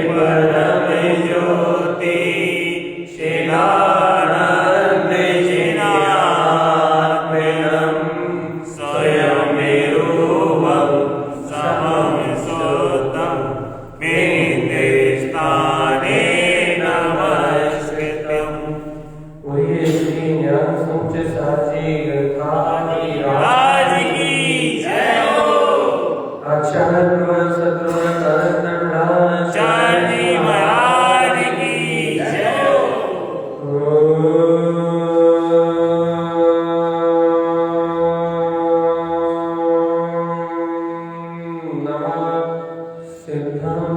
परम ज्योति शिलानंद शिलार्पिणम् स्वयमेरूपं समं सुतं मेदिस्थाने नमस्कृतम्। वही श्री ज्ञान समुच्चय साची ग्रंथादि राज की जय हो। आचार्य सद्गुरु आचार्य जी महाराज की जय हो। नमः सिद्धं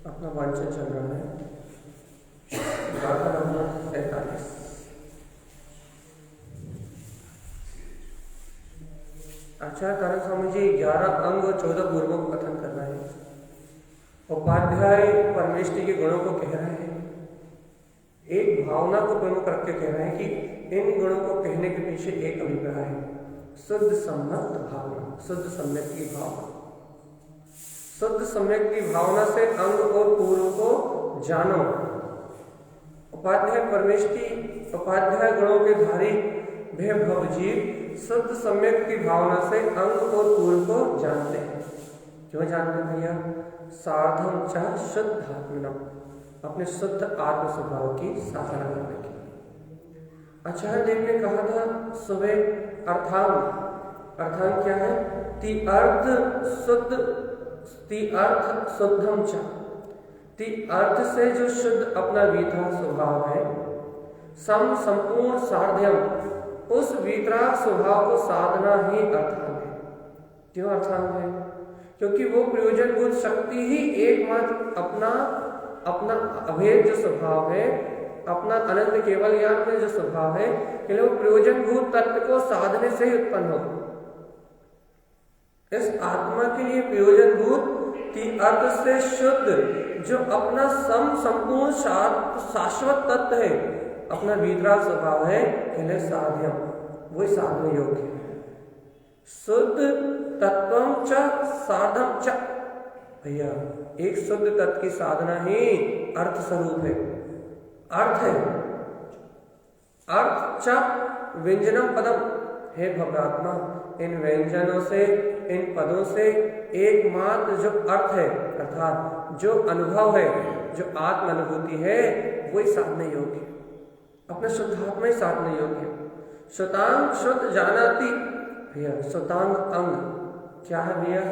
अपना वांछन चल रहा है। गाथा नंबर 43। आचार्य तारक स्वामी जी 11 अंग और 14 पूर्वों को कथन कर रहे हैं। उपाध्याय परमेष्टि के गुणों को कह रहे हैं। एक भावना को प्रमुख रख के कह रहे हैं कि इन गुणों को कहने के पीछे एक अभिप्राय है, शुद्ध सम्मत भावना, शुद्ध सम्यक की भावना। शुद्ध सम्यक की भावना से अंग और पूर्व को जानो। उपाध्याय परमेष्टि उपाध्याय गुणों के धारी भय भवजीव शुद्ध सम्यक की भावना से अंग और पूर्व को जानते हैं। क्यों जानते हैं भैया? साधन चाह शुद्ध आत्मनम, अपने शुद्ध आत्म स्वभाव की साधना करने की। आचार्य देव ने कहा था सुबह अर्थांग। अर्थांग क्या है? ति अर्थ शुद्धम च। ति अर्थ से जो शुद्ध अपना वीतराग स्वभाव है, संपूर्ण साध्यम, उस वीतराग स्वभाव को साधना ही अर्थांग है। क्यों अर्थांग है? क्योंकि वो प्रयोजनभूत शक्ति ही एकमात्र अपना अभेद जो स्वभाव है, अपना अनंत केवल ज्ञान में जो स्वभाव है, कि वो प्रयोजनभूत तत्व को साधने से ही उत्पन्न होगा। इस आत्मा के लिए प्रयोजनभूत अर्थ से शुद्ध जो अपना संपूर्ण शाश्वत तत्व है, अपना वीतराग स्वभाव है, कहले साध्यम, वही साधन योग्य है। शुद्ध तत्वम च साधम च। भैया एक शुद्ध तत्व की साधना ही अर्थ स्वरूप है, अर्थ है। अर्थ च व्यंजनम पदम। हे भव्यात्मा, इन व्यंजनों से, इन पदों से एकमात्र जो अर्थ है, अर्थात जो अनुभव है, जो आत्म अनुभूति है, वही साधने योग्य है। अपने शुद्धात्मा ही साधने योग्य है। श्रुतांग शुद्ध जानाति। भैया श्रुतांग अंग क्या है भैया?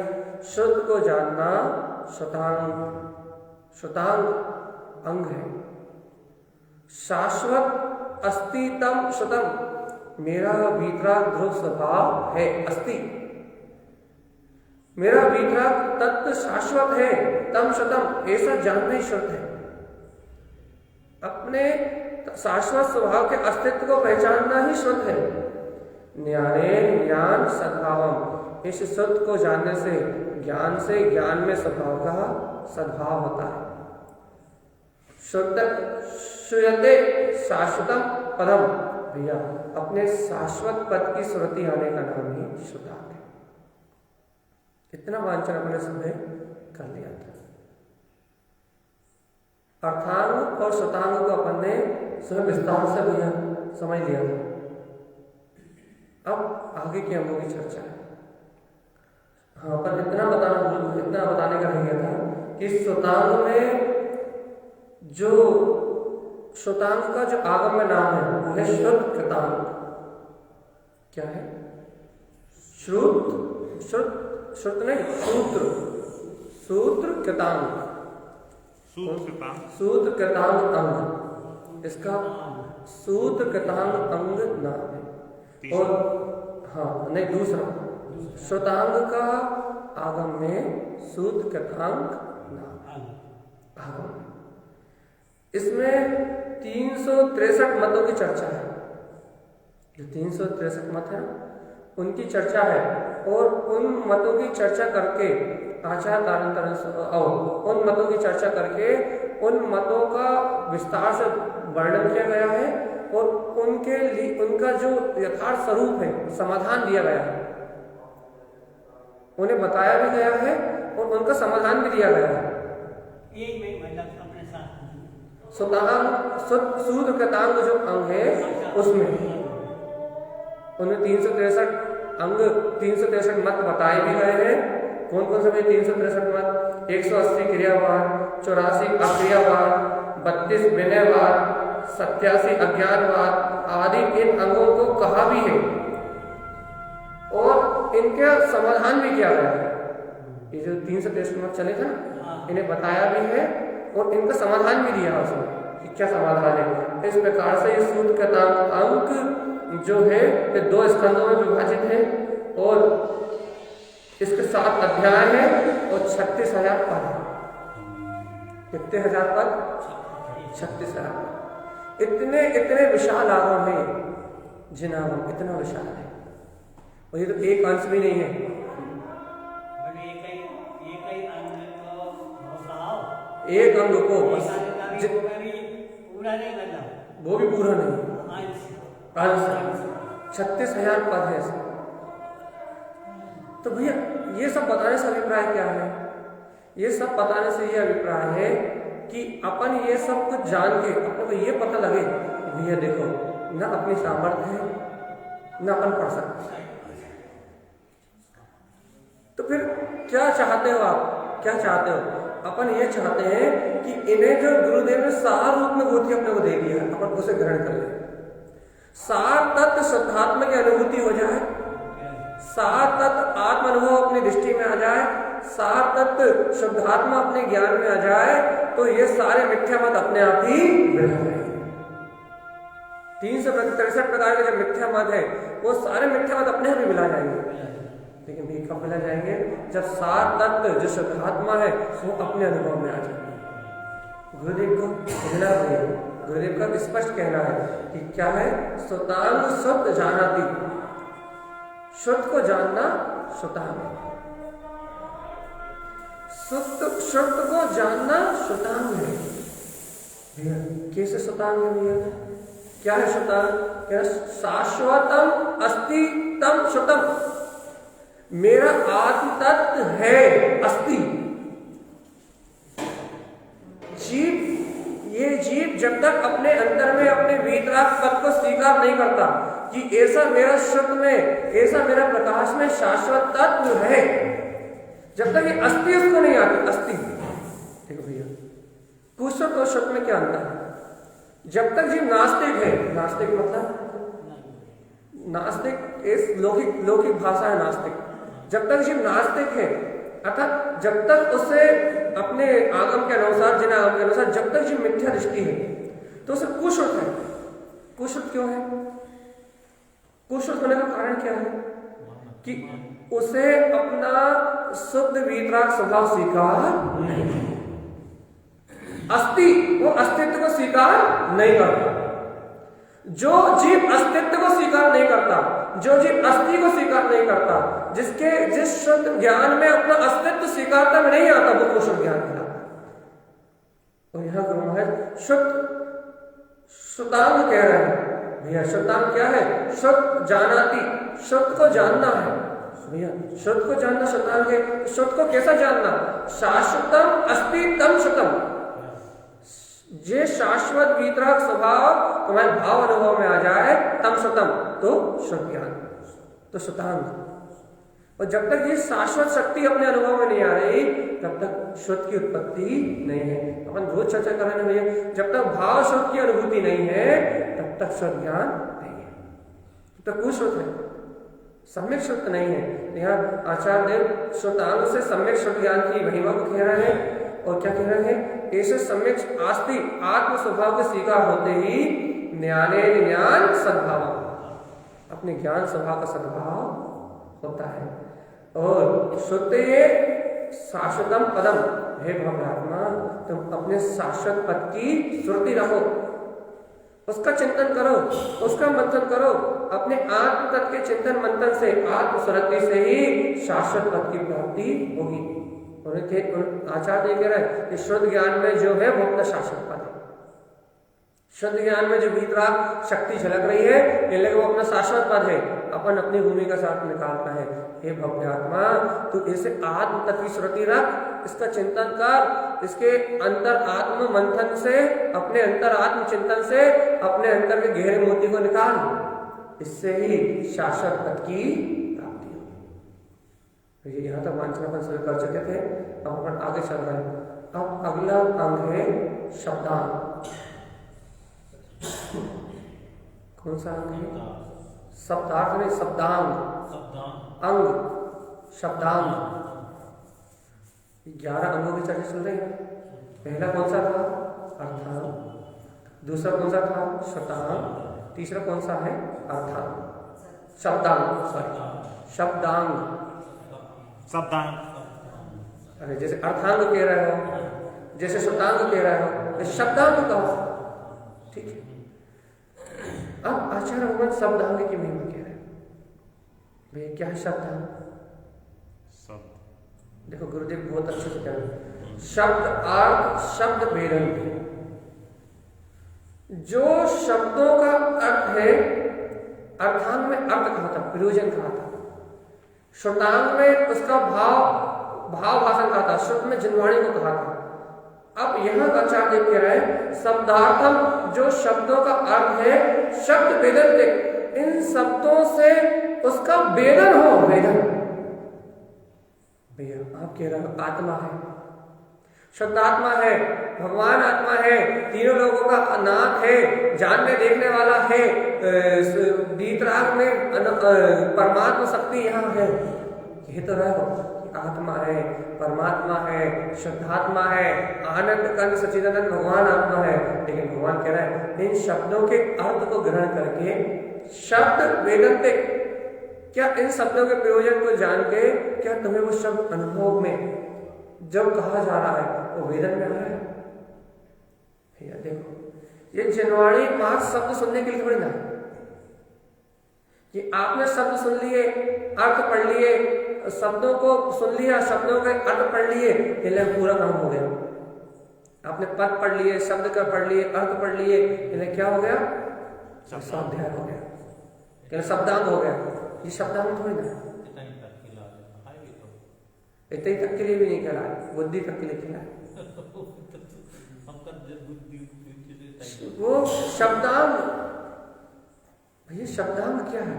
शुद्ध को जानना श्रुतांग अंग है। शाश्वत अस्तितम श्रुतम, मेरा वीतराग ध्रुव स्वभाव है, अस्ति। मेरा वीतराग तत्व शाश्वत है, तम श्रुतम, ऐसा जानना ही श्रुत है। अपने शाश्वत स्वभाव के अस्तित्व को पहचानना ही श्रुत है। ज्ञाने ज्ञान सद्भावम, इस श्रुत को जानने से ज्ञान में स्वभाव का सद्भाव होता है। श्रूयते शाश्वतम पदम। भैया अपने शाश्वत पद की श्रुति आने का नाम ही श्रुतांग है। इतना वांछन अपने समय कर लिया था। अर्थांग और श्रुतांग को अपन ने स्वयं विस्तार से भैया समझ लिया था। अब आगे के अंगों की चर्चा है। हाँ, पर इतना बताने का रह गया था कि श्रुतांग में जो श्रुतांग का जो आगम में नाम है वो है श्रुत कृतांग। क्या है? श्रुत नहीं, सूत्र कृतांग। सूत्र कृतांग अंग, इसका सूत्र कृतांग अंग नाम है। और हाँ नहीं, दूसरा श्रुतांग का आगम में सूत्र कृतांग नाम आगम। इसमें 363 मतों की चर्चा है। जो 363 मत है उनकी चर्चा है, और उन मतों की चर्चा करके आचार्य उन मतों की चर्चा करके उन मतों का विस्तार से वर्णन किया गया है, और उनके लिए उनका जो यथार्थ स्वरूप है समाधान दिया गया है, उन्हें बताया भी गया है और उनका समाधान भी दिया गया है। सूत्र कृतांग जो अंग है उसमें उन्हें 363 अंग 363 मत बताए भी गए हैं। कौन कौन से 363 मत? 180 क्रियावाद, 84 अक्रियावाद, 32 विनयवाद, 87 अज्ञानवाद आदि इन अंगों को कहा भी है और इनका समाधान भी किया गया है। ये जो 363 मत चले थे ना, इन्हें बताया भी है और इनका समाधान भी दिया उसमें कि क्या समाधान है। इस प्रकार से ये सूत्र कृतांग अंक जो है ये 2 स्कंदों में विभाजित है और इसके 7 अध्याय है और 36,000 पद है। कितने हजार पद? 36,000। इतने विशाल आगम है, जिनागम इतना विशाल है, और ये तो एक अंश भी नहीं है। एक अंग को वो भी पूरा नहीं, अंश 36,000 पद है इसमें। तो भैया ये सब बताने से अभिप्राय क्या है? ये सब बताने से ये अभिप्राय है कि अपन ये सब कुछ जान के अपने को ये पता लगे भैया देखो ना अपनी सामर्थ्य है ना अपन पढ़ सकते। तो फिर क्या चाहते हो आप? क्या चाहते हो? अपन ये चाहते हैं कि इन्हें जो गुरुदेव ने सार रूप में गोती अपने को दे दिया है अपन उसे ग्रहण कर ले। सार तत्व शुद्धात्मा की अनुभूति हो जाए, सार तत्व आत्म अनुभव अपनी दृष्टि में आ जाए, सार तत्व शुद्धात्मा अपने ज्ञान में आ जाए, तो ये सारे मिथ्या मत अपने आप ही मिल जाएंगे। 363 प्रकार के जो मिथ्या मत है वो सारे मिथ्या मत अपने आप ही मिला जाएंगे। लेकिन भी कब मिला जाएंगे? जब सार तत्व जो शुद्धात्मा है वो अपने अनुभव में आ जाएंगे। गुरुदेव को कहना है, गुरुदेव का स्पष्ट कहना है कि क्या है? सुतांग शुद्ध जानाति, शुद्ध को जानना सुतांग, शुद्ध को जानना सुतांग है। भैया कैसे सुतांग है भैया? क्या है सुतांग? क्या शाश्वतम अस्ति तम शुतम, मेरा आत्म तत्व है अस्ति। ये जीव जब तक अपने अंतर में अपने वीतराग पद को स्वीकार नहीं करता कि ऐसा मेरा शुद्ध में, ऐसा मेरा प्रकाश में शाश्वत तत्व है, जब तक ये अस्ति उसको नहीं आती। अस्ति देखो भैया, कुशल और शुद्ध में क्या अंतर है? जब तक जीव नास्तिक है, नास्तिक मतलब नास्तिक इस लौकिक भाषा है नास्तिक। जब तक जीव नास्तिक है, अर्थात जब तक उसे अपने आगम के अनुसार, जिन आगम के अनुसार जब तक जीव मिथ्या दृष्टि है तो उसे कुशल है। कुशल क्यों है? कुशल होने का कारण क्या है? कि उसे अपना शुद्ध वीतराग स्वभाव स्वीकार नहीं, अस्ति वो अस्तित्व को स्वीकार नहीं करता। जो जीव अस्तित्व को स्वीकार नहीं करता, जो जीव अस्थि को स्वीकार नहीं करता, जिस शुद्ध ज्ञान में अपना अस्तित्व स्वीकारता में नहीं आता, वो कुशल ज्ञान कहलाता। तो यहां गुरु महाराज शुद्धांग कह रहे हैं। भैया शुद्धांग क्या है? शुद्ध जानाति, शुद्ध को जानना है। भैया शुद्ध को जानना शुद्धांग है। शुद्ध को कैसा जानना? शाश्वतम अस्ति तम शुतम, जे शाश्वत वीतराग स्वभाव तुम्हारे भाव अनुभव में आ जाए, तम शुतम तो शुद्ध ज्ञान, तो शुद्धांग। और जब तक ये शाश्वत शक्ति अपने अनुभव में नहीं आ रही तब तक शुद्ध की उत्पत्ति नहीं है। अपन रोज चर्चा कर रहे हैं भैया, जब तक भाव शुद्ध की अनुभूति नहीं है तब तक शुद्ध ज्ञान नहीं है, तब तक कुशुद्ध है, सम्यक शुद्ध नहीं है। यहाँ आचार्य देव शुद्धांग से सम्यक शुद्ध ज्ञान की महिमा को कह रहे हैं। और क्या कह रहे हैं? ऐसे सम्यक आस्ति आत्म स्वभाव के स्वीकार होते ही ज्ञाने ज्ञान सद्भाव, अपने ज्ञान स्वभाव का सद्भाव होता है। और शुद्ध ये शाश्वतम पदम, हे भगवात्मा तुम अपने शाश्वत पद की स्मृति रखो, उसका चिंतन करो, उसका मंथन करो, अपने आत्म तत्व के चिंतन मंथन से, आत्म सुरति से ही शाश्वत पद की प्राप्ति होगी। आचार्य कह रहे हैं कि शुद्ध ज्ञान में जो है वो अपना शाश्वत पद है। शुद्ध ज्ञान में जो वीतराग शक्ति झलक रही है, ये लगे वो अपना शाश्वत पद है, अपन अपनी भूमि का साथ निकालना है। हे भव्य आत्मा, तू इसे आत्म तत्व की स्मृति रख, इसका चिंतन कर, इसके अंतर आत्म मंथन से, अपने अंतर आत्म चिंतन से अपने अंतर के गहरे मोती को निकाल, इससे ही शाश्वत पद की प्राप्ति होगी। यहाँ तक वांछना अपन शुरू कर चुके थे, अब अपन आगे चल रहे हैं। अब अगला अंग है शब्दांग। कौन सा अंग है? शब्दार्थ में शब्दांग, अंग, शब्दांग। 11 अंगों की चर्चा चल रही है। पहला कौन सा था? अर्थांग। दूसरा कौन सा था? शब्दांग। तीसरा कौन सा है? अर्थांग, शब्दांग, सॉरी शब्दांग। शब्दांग। अरे जैसे अर्थांग कह रहे हो, जैसे शब्दांग कह रहे हो, तो शब्दांग कहो, ठीक है। अब आचार्य भगवान शब्दांग की महिमा कह रहे हैं। भैया क्या है शब्दांग? देखो गुरुदेव बहुत अच्छे से कह रहे हैं, शब्द अर्थ शब्द भेदन। जो शब्दों का अर्थ है, अर्थांग में अर्थ कहा था, प्रयोजन कहा था। श्रुतांग में उसका भाव भाषण कहा था, श्रुत में जिनवाणी को कहा था। अब यहां आचार्य कह रहे हैं शब्दार्थम, जो शब्दों का अर्थ है, शब्द वेदन, इन शब्दों से उसका वेदन हो। वेदन भैया आप कह रहे हो आत्मा है, शुद्ध आत्मा है, भगवान आत्मा है, तीनों लोगों का नाथ है, जानने देखने वाला है, वीतराग में परमात्मा शक्ति यहाँ है। ये तो रहो आत्मा है, परमात्मा है, शुद्धात्मा है, आनंद कंद सच्चिदानंद भगवान आत्मा है। लेकिन भगवान कह रहा है इन शब्दों के अर्थ को ग्रहण करके, शब्द वेदन्ते, क्या इन शब्दों के प्रयोजन को जान के, क्या तुम्हें वो शब्द अनुभव में जब कहा जा रहा है वो वेदन में आ रहा है? भैया देखो ये जिनवाणी पांच शब्द सुनने के लिए थोड़ी ना, कि आपने शब्द सुन लिए, अर्थ पढ़ लिए, शब्दों को सुन लिया, शब्दों के अर्थ पढ़ लिए, इन्हें पूरा काम हो गया। आपने पद पढ़ लिए, शब्द का पढ़ लिए, अर्थ पढ़ लिए, इन्हें क्या हो गया? स्वाध्याय हो गया, इन्हें शब्दांग हो गया। ये शब्दांग थोड़ी ना, इतने तक के लिए भी नहीं खिलाए, बुद्धि तक के लिए खिलाए। वो शब्दांग, भैया शब्दांग क्या है?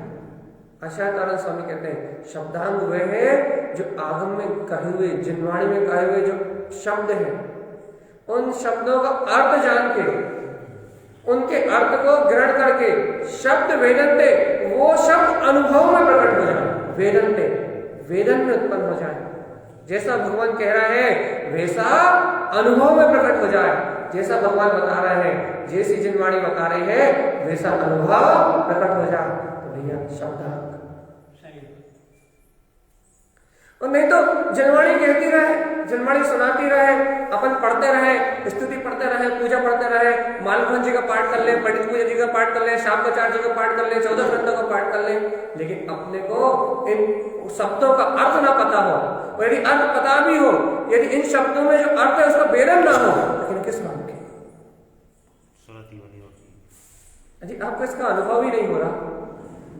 आचार्य स्वामी कहते हैं शब्दांग वे है जो आगम में कहे हुए, जिनवाणी में कहे हुए जो शब्द है, उन शब्दों का अर्थ जान के, उनके अर्थ को ग्रहण करके, शब्द वेदन्ते, वो शब्द अनुभव में प्रकट हो जाए, वेदन्ते, वेदन में उत्पन्न हो जाए। जैसा भगवान कह रहा है वैसा अनुभव में प्रकट हो जाए, जैसा भगवान बता रहे हैं, जैसी जिनवाणी बता रही है, वैसा अनुभव प्रकट हो जाए। तो भैया शब्दांग। और नहीं तो जिनवाणी कहती रहे, जिनवाणी सुनाती रहे, अपन पढ़ते रहे, स्तुति पढ़ते रहे, पूजा पढ़ते रहे, मालभवन जी का पाठ कर ले, पंडित पूजा जी का पाठ कर ले, शाब्दाचार्य जी का पाठ कर ले, 14 ग्रंथों का पाठ कर ले, लेकिन अपने को इन शब्दों का अर्थ ना पता हो, और यदि अर्थ पता भी हो, यदि इन शब्दों में जो अर्थ है उसका वेदन ना हो, लेकिन किस नाम के? जी आपको इसका अनुभव ही नहीं हो रहा।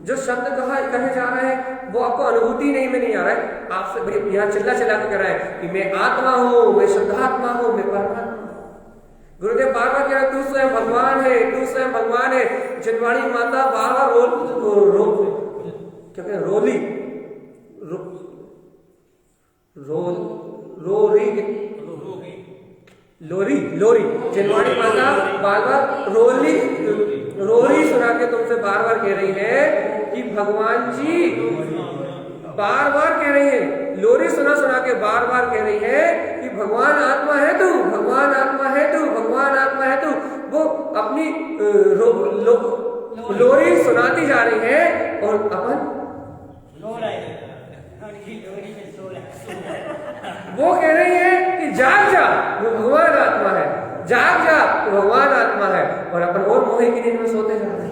जो शब्द कहे जा रहे हैं वो आपको अनुभूति नहीं में नहीं आ रहा है। आपसे यहाँ चिल्ला चिल्ला के कह रहा है कि मैं आत्मा हूँ, मैं शुद्धात्मा हूँ, मैं परमात्मा। गुरुदेव बार बार कह रहा है तू स्वयं भगवान है, तू स्वयं भगवान है। जिनवाणी माता बार बार लोरी जिनवाणी माता बार बार रोरी सुना के तुमसे बार बार कह रही है कि भगवान जी, बार बार कह रही है, लोरी सुना सुना के बार बार कह रही है कि भगवान आत्मा है तू, भगवान आत्मा है तू, भगवान आत्मा है तू। वो अपनी लोरी सुनाती जा रही है और अपन वो कह रही है कि जाग जा, वो भगवान आत्मा है, जाग जा, वो भगवान आत्मा है, और अपन और मोहे की नींद में सोते जा रहे हैं।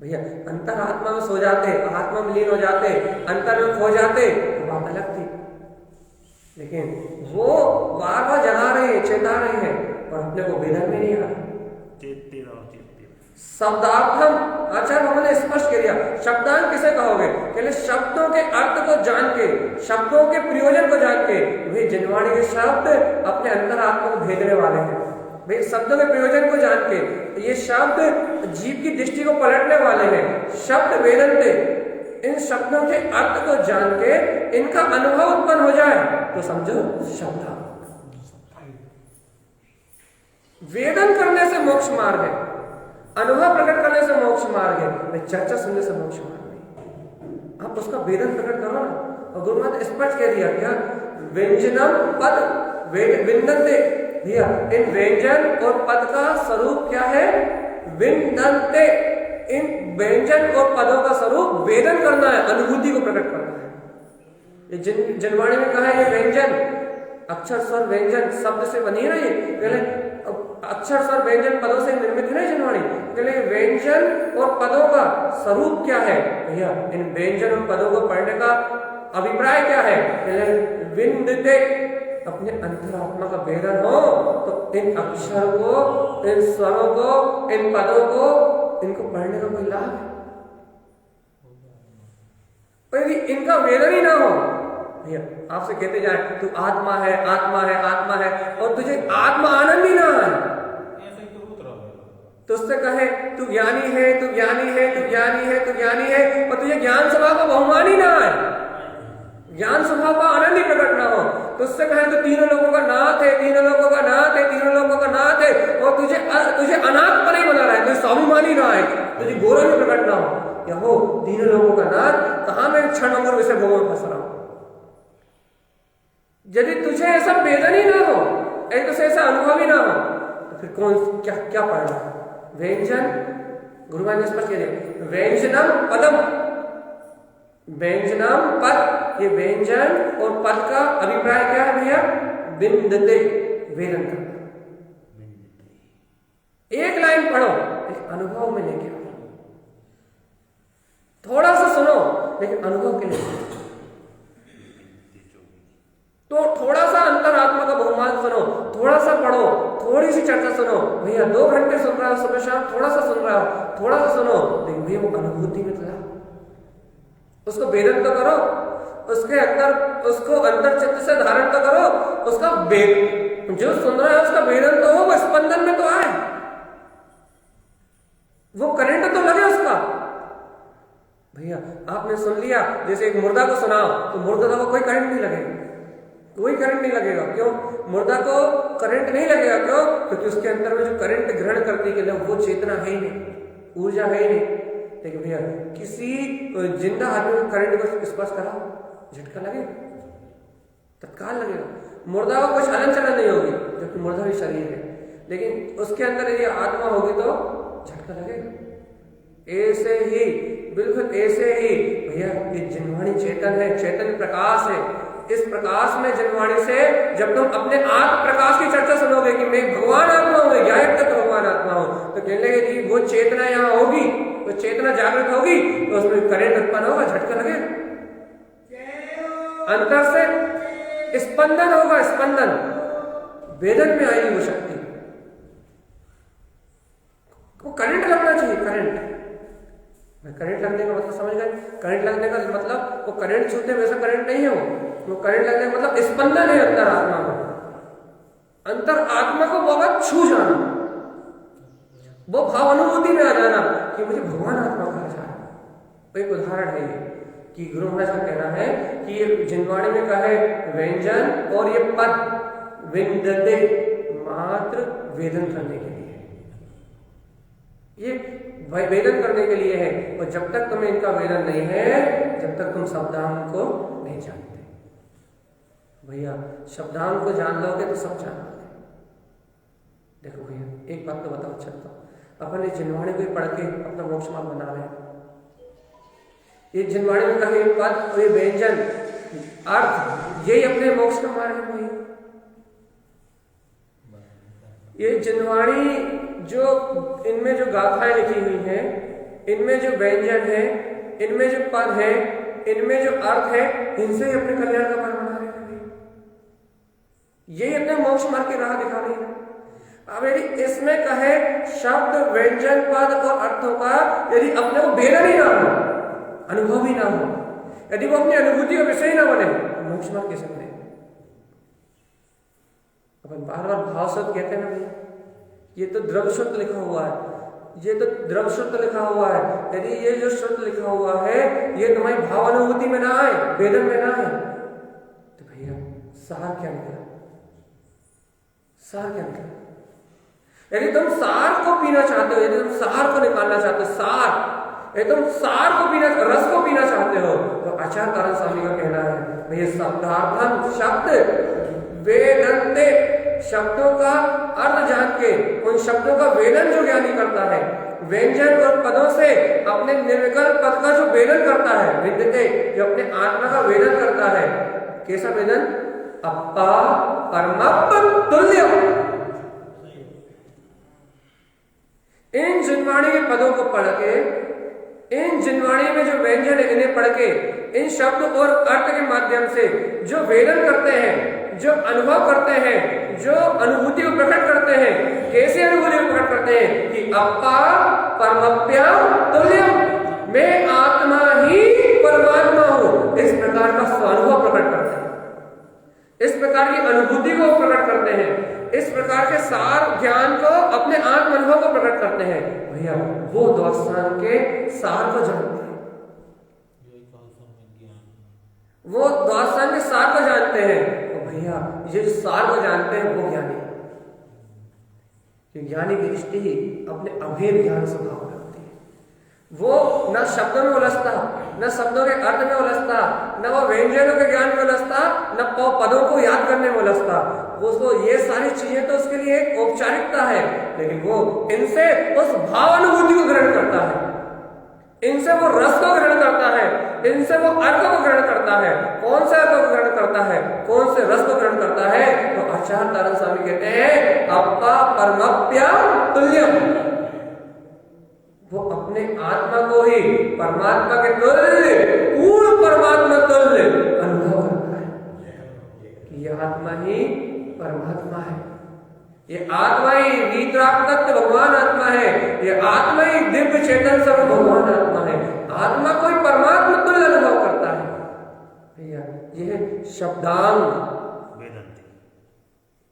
भैया अंतर आत्मा में सो जाते, आत्मा में लीन हो जाते, अंतर में खो जाते तो बात अलग थी। लेकिन वो बार बार जगा रहे हैं, चेता रहे हैं और अपने को वेदन में नहीं आ रहा। शब्दार्थम आचार्य भगवान ने स्पष्ट कर दिया। शब्दांत किसे कहोगे? पहले शब्दों के अर्थ को जान के, शब्दों के प्रयोजन को जान के, भाई जिनवाणी के शब्द अपने अंतरात्मा को भेदने वाले हैं। भाई शब्दों के प्रयोजन को जान के, ये शब्द जीव की दृष्टि को पलटने वाले हैं। शब्द वेदनते, इन शब्दों के अर्थ को जान के इनका अनुभव उत्पन्न हो जाए तो समझो शब्द। वेदन करने से मोक्ष मार्ग है, अनुभव प्रकट करने से मोक्ष मार्ग है, चर्चा सुनने से मोक्ष मार्ग नहीं। आप उसका वेदन प्रकट करो ना। और गुरु ने स्पष्ट कह दिया क्या? व्यंजनम पद विन्दन्ते। भैया इन व्यंजन और पद का स्वरूप क्या है? विन्दन्ते। इन व्यंजन और पदों का स्वरूप वेदन करना है, अनुभूति को प्रकट करना है। ये जनवाणी में कहा है, ये व्यंजन अक्षर स्वर व्यंजन शब्द से बनी रही है। अक्षर स्वर व्यंजन पदों से निर्मित है जनवाणी। व्यंजन और पदों का स्वरूप क्या है? भैया इन व्यंजन और पदों को पढ़ने का अभिप्राय क्या है? विन्दते, अपने अंतरात्मा का वेदन हो तो इन अक्षर को, इन स्वरों को, इन पदों को, इनको पढ़ने का कोई लाभ है? यदि इनका वेदन ही ना हो, भैया आपसे कहते जाए तू आत्मा है, आत्मा है, आत्मा है, और तुझे आत्मा आनंद ही ना है, तो उससे कहे तू ज्ञानी है, तू ज्ञानी है, तू ज्ञानी है, तू ज्ञानी है, और तुझे ज्ञान स्वभाव का बहुमान ही ना है, ज्ञान स्वभाव का आनंद ही प्रकट ना हो, तो उससे कहे तो तीनों लोगों का नाथ है, तीनों लोगों का नाथ है, तीनों लोगों का नाथ है, और तुझे अनाथ पर ही बना रहा है, तुझे स्वाभिमानी ना है, तुझे गौरव भी प्रकट ना हो। या हो तीनों लोगों का नाथ, कहां मैं क्षण अंगुर वैसे भोगों में फंस रहा हूं। यदि तुझे ऐसा वेदन ही ना हो, एक तो ऐसा अनुभव ही ना हो, तो फिर कौन क्या क्या पढ़ना है? व्यंजन, गुरुवार ने स्पष्ट किया, व्यंजनम पदम, व्यंजनम पद, ये व्यंजन और पद का अभिप्राय क्या है भैया? विन्दते, वेदन करना। एक लाइन पढ़ो, एक अनुभव में लेके आओ, थोड़ा सा सुनो लेकिन अनुभव के लिए, तो थोड़ा सा अंतरात्मा का बहुमान सुनो, थोड़ा सा पढ़ो, थोड़ी सी चर्चा सुनो। भैया 2 घंटे सुन रहा हो सुबह शाम, थोड़ा सा सुन रहा हो, थोड़ा सा सुनो, लेकिन भैया वो अनुभूति में चला, उसको वेदन तो करो, उसके अंदर, उसको अंतर चित्त से धारण तो करो, उसका वेद, जो सुन रहा है उसका वेदन तो हो, वो स्पंदन में तो आए, वो करंट तो लगे उसका। भैया आपने सुन लिया, जैसे एक मुर्दा को सुनाओ तो मुर्दा को कोई करंट नहीं लगेगा, कोई करंट नहीं लगेगा। क्यों? मुर्दा को करंट नहीं लगेगा, क्यों? क्योंकि उसके अंदर में जो करंट ग्रहण करने के लिए वो चेतना है ही नहीं, ऊर्जा है ही नहीं। लेकिन भैया किसी जिंदा आदमी को करंट को स्पर्श करा, झटका लगेगा, तत्काल लगेगा। मुर्दा को कुछ हलन चलन नहीं होगी, जबकि मुर्दा भी शरीर है, लेकिन उसके अंदर यदि आत्मा होगी तो झटका लगेगा। ऐसे ही, बिल्कुल ऐसे ही भैया ये जिनवाणी चेतन है, चेतन प्रकाश है। इस प्रकाश में जिनवाणी से जब तुम अपने आत्म प्रकाश की चर्चा सुनोगे कि मैं भगवान आत्मा हूं, ज्ञायक तक भगवान आत्मा हूं, तो कहने लगे कि वो चेतना यहाँ होगी, वो चेतना जागृत होगी तो उसमें करंट उत्पन्न होगा, झटका लगेगा, अंतर से स्पंदन होगा, स्पंदन, वेदन में आएगी वो शक्ति, वो करंट लगना चाहिए। करंट लगने का मतलब समझ गए? करंट लगने का मतलब वो करंट छूते वैसा करंट नहीं है, वो करंट लगने का मतलब स्पंदन है अंतर आत्मा को, अंतर आत्मा को बहुत छू जाना, वो भाव अनुभूति में आ जाना कि मुझे भगवान आत्मा कहा जा रहा है। एक उदाहरण है ये कि गुरु महाराज का कहना है कि ये जिनवाणी में कहे व्यंजन और ये पद विन्दते मात्र वेदन करने के लिए, ये वेदन करने के लिए है। और जब तक तुम्हें इनका वेदन नहीं है, जब तक तुम शब्दांग को नहीं जानते। भैया शब्दांग को जान लोगे तो सब जान लोगे। देखो भैया एक बात तो बताओ, चलता अपन इस जिनवाणी को पढ़ के अपना मोक्ष मार्ग बना रहे हैं। ये जिनवाणी में कहे पद और ये व्यंजन अर्थ, यही अपने मोक्ष का मार्ग है। ये जिनवाणी जो इनमें जो गाथाएं लिखी हुई हैं, इनमें जो व्यंजन है, इनमें जो पद है, इनमें जो अर्थ है, इनसे ही अपने कल्याण का मार्ग बना रहे हैं। यही अपने मोक्ष मार्ग की राह दिखा रही है। अब यदि इसमें कहे शब्द, व्यंजन, पद और अर्थों का यदि अपने को बेलन ही ना हो, अनुभव ही ना हो, यदि वो अपनी अनुभूति का विषय ना बने, मोक्ष मार्ग कैसे बने? अपन बार बार भाव शब्द कहते हैं ना भैया, ये तो द्रव्य शब्द लिखा हुआ है, ये तो द्रव्य शब्द लिखा हुआ है। यदि ये जो शब्द लिखा हुआ है ये तुम्हारी भावानुभूति में ना आए, वेदन में ना आए, तो भैया सार क्या निकला? सार क्या निकला? यदि तुम सार को पीना चाहते हो, यदि तुम सार को निकालना चाहते हो, सार, यदि तुम सार को पीना, रस को पीना चाहते हो, तो आचार्य तारण स्वामी का कहना है भैया शब्दार्थम, शब्द वेदन्ते, शब्दों का अर्थ जान के उन शब्दों का वेदन जो ज्ञानी करता है, व्यंजन और पदों से अपने निर्विकल्प पद का जो वेदन करता है, विद्यते, जो अपने आत्मा का वेदन करता है। कैसा वेदन? अप्पा परमप्प तुल्यम। इन जिनवाणी के पदों को पढ़ के, इन जिनवाणी में जो व्यंजन है इन्हें पढ़ के, इन शब्द और अर्थ के माध्यम से जो वेदन करते हैं, जो अनुभव करते हैं, जो अनुभूति को प्रकट करते हैं, कैसे अनुभूति को प्रकट करते हैं कि अप्पा परमप्यम तुल्यम, मैं आत्मा ही परमात्मा हूं, इस प्रकार का स्वानुभव प्रकट करते हैं, इस प्रकार की अनुभूति को प्रकट करते हैं, इस प्रकार के सार ज्ञान को, अपने आत्म अनुभव को प्रकट करते हैं। भैया वो द्वादशांग के सार को जानते हैं, वो द्वादशांग के सार को जानते हैं। तो भैया ये जो सार को जानते हैं वो ज्ञानी, कि ज्ञानी की दृष्टि ही अपने अभेद ज्ञान स्वभाव रखती है। वो न शब्दों में उलझता, न शब्दों के अर्थ में उलझता, न वो व्यंजनों के ज्ञान में उलझता, न पदों को याद करने में उलझता। उसको ये सारी चीजें तो उसके लिए एक औपचारिकता है, लेकिन वो इनसे उस भावानुभूति को ग्रहण करता है, इनसे वो रस को ग्रहण करता है, इनसे वो अर्थ को ग्रहण करता है। कौन से अर्थ को ग्रहण करता है, कौन से रस को ग्रहण करता है? तो आचार्य तारण स्वामी कहते हैं अप्पा परमप्यम तुल्यम, वो अपने आत्मा को ही परमात्मा के तुल्य, पूर्ण परमात्मा तुल्य अनुभव करता है कि यह आत्मा ही परमात्मा है, ये आत्मा ही वीतराग तत्व भगवान आत्मा है, ये आत्मा ही दिव्य चेतन सर्व भगवान आत्मा है। आत्मा को ही परमात्मा तुल्य अनुभव करता है। भैया यह शब्दांग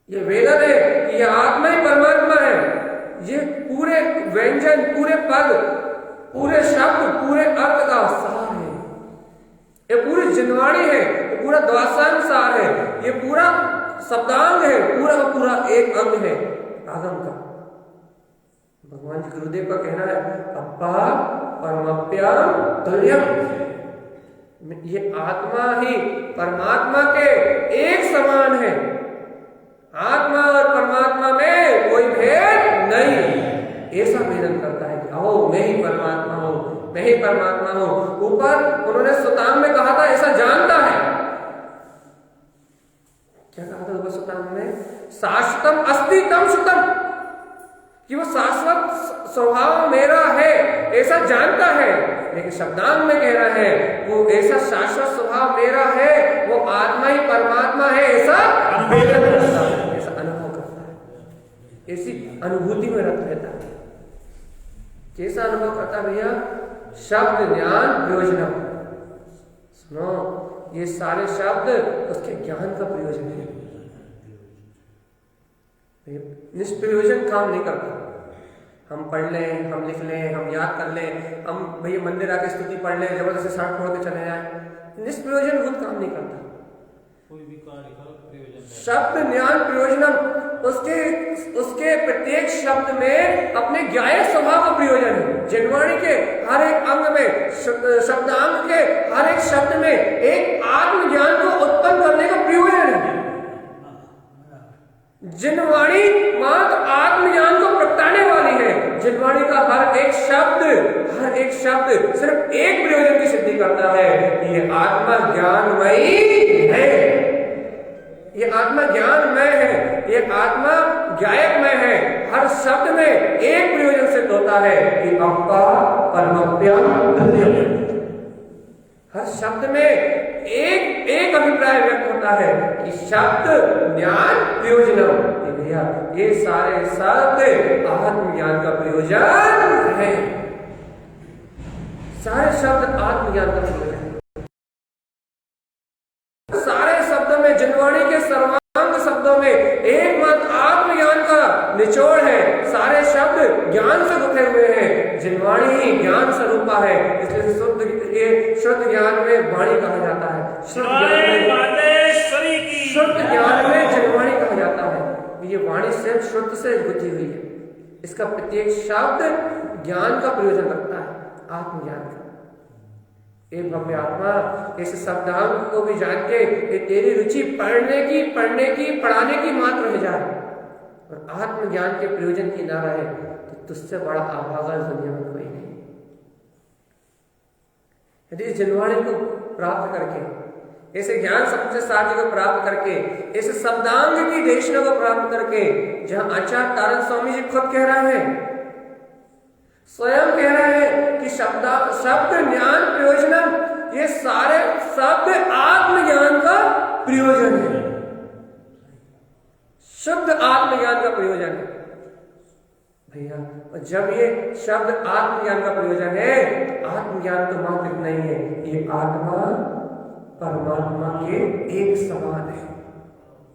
ये वेदन है कि यह आत्मा ही परमात्मा है। ये पूरे व्यंजन, पूरे पद, पूरे शब्द, पूरे अर्थ का सार है, ये पूरी जिनवाणी है, ये पूरा द्वादशांग सार है, ये पूरा शब्दांग है, पूरा का पूरा एक अंग है आगम का। भगवान जी गुरुदेव का कहना है अप्पा परमप्यम तुल्यम, ये आत्मा ही परमात्मा के एक समान है। आत्मा और परमात्मा में कोई भेद नहीं, ऐसा वेदन करता है कि आओ मैं ही परमात्मा हूं, मैं ही परमात्मा हूं। ऊपर उन्होंने सुतांग में कहा था ऐसा जानता है, क्या कहा था ऊपर सुतांग में? शाश्वतम अस्ति तम सुतम, कि वो शाश्वत स्वभाव मेरा है ऐसा जानता है। लेकिन शब्दांग में कह रहा है वो ऐसा शाश्वत स्वभाव मेरा है, वो आत्मा ही परमात्मा है ऐसा वेदन करता है, ऐसा अनुभव करता है, ऐसी अनुभूति में रत रहता है। कैसा अनुभव करता है भैया? शब्द ज्ञान प्रयोजन। सुनो, ये सारे शब्द उसके ज्ञान का प्रयोजन है, निष्प्रयोजन काम नहीं करता। हम पढ़ लें, हम लिख लें, हम याद कर लें, हम भैया मंदिर आके स्तुति पढ़ लें, जबरदस्ती सड़क छोड़ के चले जाए, निष्प्रयोजन भूत काम नहीं करता। कोई भी कार्य करो प्रयोजन। शब्द ज्ञान प्रयोजनम, उसके प्रत्येक शब्द में अपने ज्ञायक स्वभाव का प्रयोजन है। जिनवाणी के हर एक अंग में, शब्दांग के हर एक शब्द में एक आत्मज्ञान को उत्पन्न करने का प्रयोजन है। जिनवाणी मात्र आत्मज्ञान को प्रगटाने वाली है। जिनवाणी का हर एक शब्द सिर्फ एक प्रयोजन की सिद्धि करता है, ये आत्मा ज्ञानमयी है, ये आत्मा ज्ञानमय है, ये आत्मा ज्ञायकमय है। हर शब्द में एक प्रयोजन सिद्ध होता है कि अप्पा परमप्यम तुल्यम। हर शब्द में एक अभिप्राय व्यक्त होता है कि शब्द ज्ञान प्रयोजनम। भैया ये सारे शब्द आत्मज्ञान का प्रयोजन है। सारे शब्द आत्मज्ञान का प्रयोजन है। सारे शब्दों में, जिनवाणी के सर्वांग शब्दों में एकमात्र आत्मज्ञान का निचोड़ है। सारे शब्द ज्ञान से गुथे हुए हैं। जिनवाणी ही ज्ञान स्वरूपा है, इसलिए शुद्ध ज्ञान में वाणी कहा जाता है। शुद्ध ज्ञान में जिनवाणी कहा जाता है। ये वाणी सिर्फ शुद्ध से गुथी हुई है। इसका प्रत्येक शब्द ज्ञान का प्रयोजन रखता है, आत्मज्ञान का। ए भव्य आत्मा, इस शब्दांग को भी जान के ये तेरी रुचि पढ़ने की पढ़ाने की मात्र रह जाए और आत्मज्ञान के प्रयोजन की ना रहे, तो तुझसे बड़ा अभागा दुनिया में कोई नहीं। यदि इस जिनवाणी को प्राप्त करके, ऐसे ज्ञान सबसे साध्य को प्राप्त करके, इस शब्दांग की देशना को प्राप्त करके, जहां आचार्य तारण स्वामी जी खुद कह रहे हैं, स्वयं कह रहे हैं कि शब्द ज्ञान प्रयोजनम, ये सारे शब्द आत्मज्ञान का प्रयोजन है। शुद्ध आत्मज्ञान का प्रयोजन है भैया। और जब ये शब्द आत्मज्ञान का प्रयोजन है, आत्मज्ञान तो मात्र नहीं है, ये आत्मा परमात्मा के एक समान है।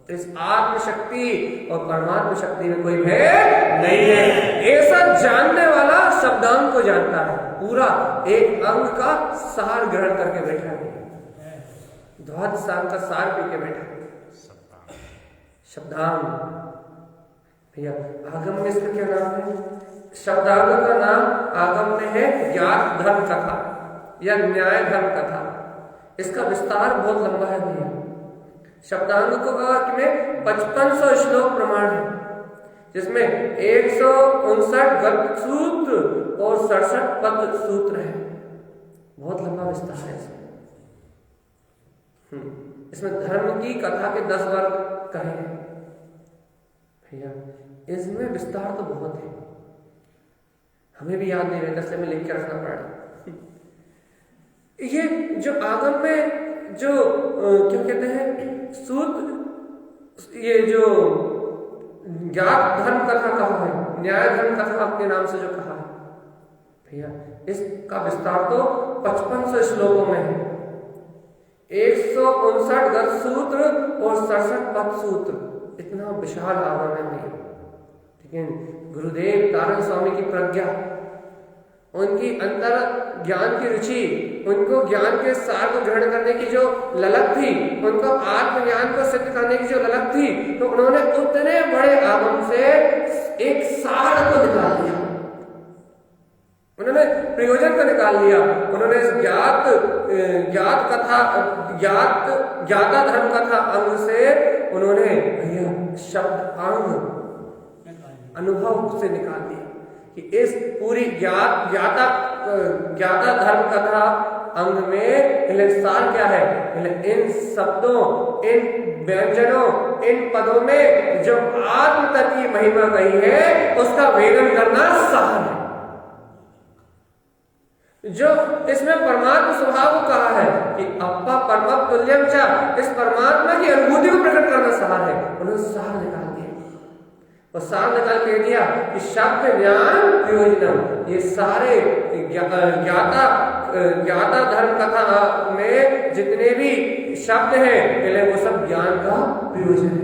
इस आत्म शक्ति और परमात्मा शक्ति में कोई भेद नहीं है। ऐसा जानने वाला शब्दांग को जानता है, पूरा एक अंग का सार ग्रहण करके बैठा है, द्वादश सार का सार पी के बैठा है शब्दांग भैया। आगम में इसका क्या नाम है? शब्दांग का नाम आगम में है ज्ञात धर्म कथा या न्याय धर्म कथा। इसका विस्तार बहुत लंबा है भैया। शब्दांग को में 5500 श्लोक प्रमाण है, जिसमें 159 गद्य सूत्र और 67 पद सूत्र है। बहुत लंबा विस्तार है इसमें धर्म की कथा के 10 वर्ग कहे हैं भैया। इसमें विस्तार तो बहुत है, हमें भी याद नहीं रहता, इसलिए हमें लिख के रखना पड़ा। ये जो आगम में जो क्या कहते हैं सूत्र, ये जो ज्ञात धर्म कथा कहा है, न्याय धर्म कथा अपने नाम से जो कहा है भैया, इसका विस्तार तो 5500 श्लोकों में है। 159 गद्य सूत्र और 67 पद सूत्र, इतना विशाल आगम है भैया। लेकिन गुरुदेव तारण स्वामी की प्रज्ञा, उनकी अंतर ज्ञान की रुचि, उनको ज्ञान के सार को ग्रहण करने की जो ललक थी, उनको आत्मज्ञान को सिद्ध करने की जो ललक थी, तो उन्होंने उतने बड़े आगम से एक सार को निकाल दिया, उन्होंने प्रयोजन को निकाल लिया। उन्होंने इस ज्ञाता धर्म कथा अंग से उन्होंने भैया शब्द अंग अनुभव से निकाल दिया कि इस पूरी ज्ञाता धर्म कथा अंग में सार क्या है। इन शब्दों, इन व्यंजनों, इन पदों में जो आत्म तत्व की महिमा कही है, उसका वेदन करना सार है। जो इसमें परमात्मा स्वभाव को कहा है कि अप्पा परम तुल्यम च, इस परमात्मा की अनुभूति को प्रकट करना सार है। उन्होंने सार निकाल दिया और सार निकाल के दिया कि शब्द ज्ञान प्रयोजनम, ये सारे ज्ञाता धर्म कथा में जितने भी शब्द हैं, पहले वो सब ज्ञान का प्रयोजन है।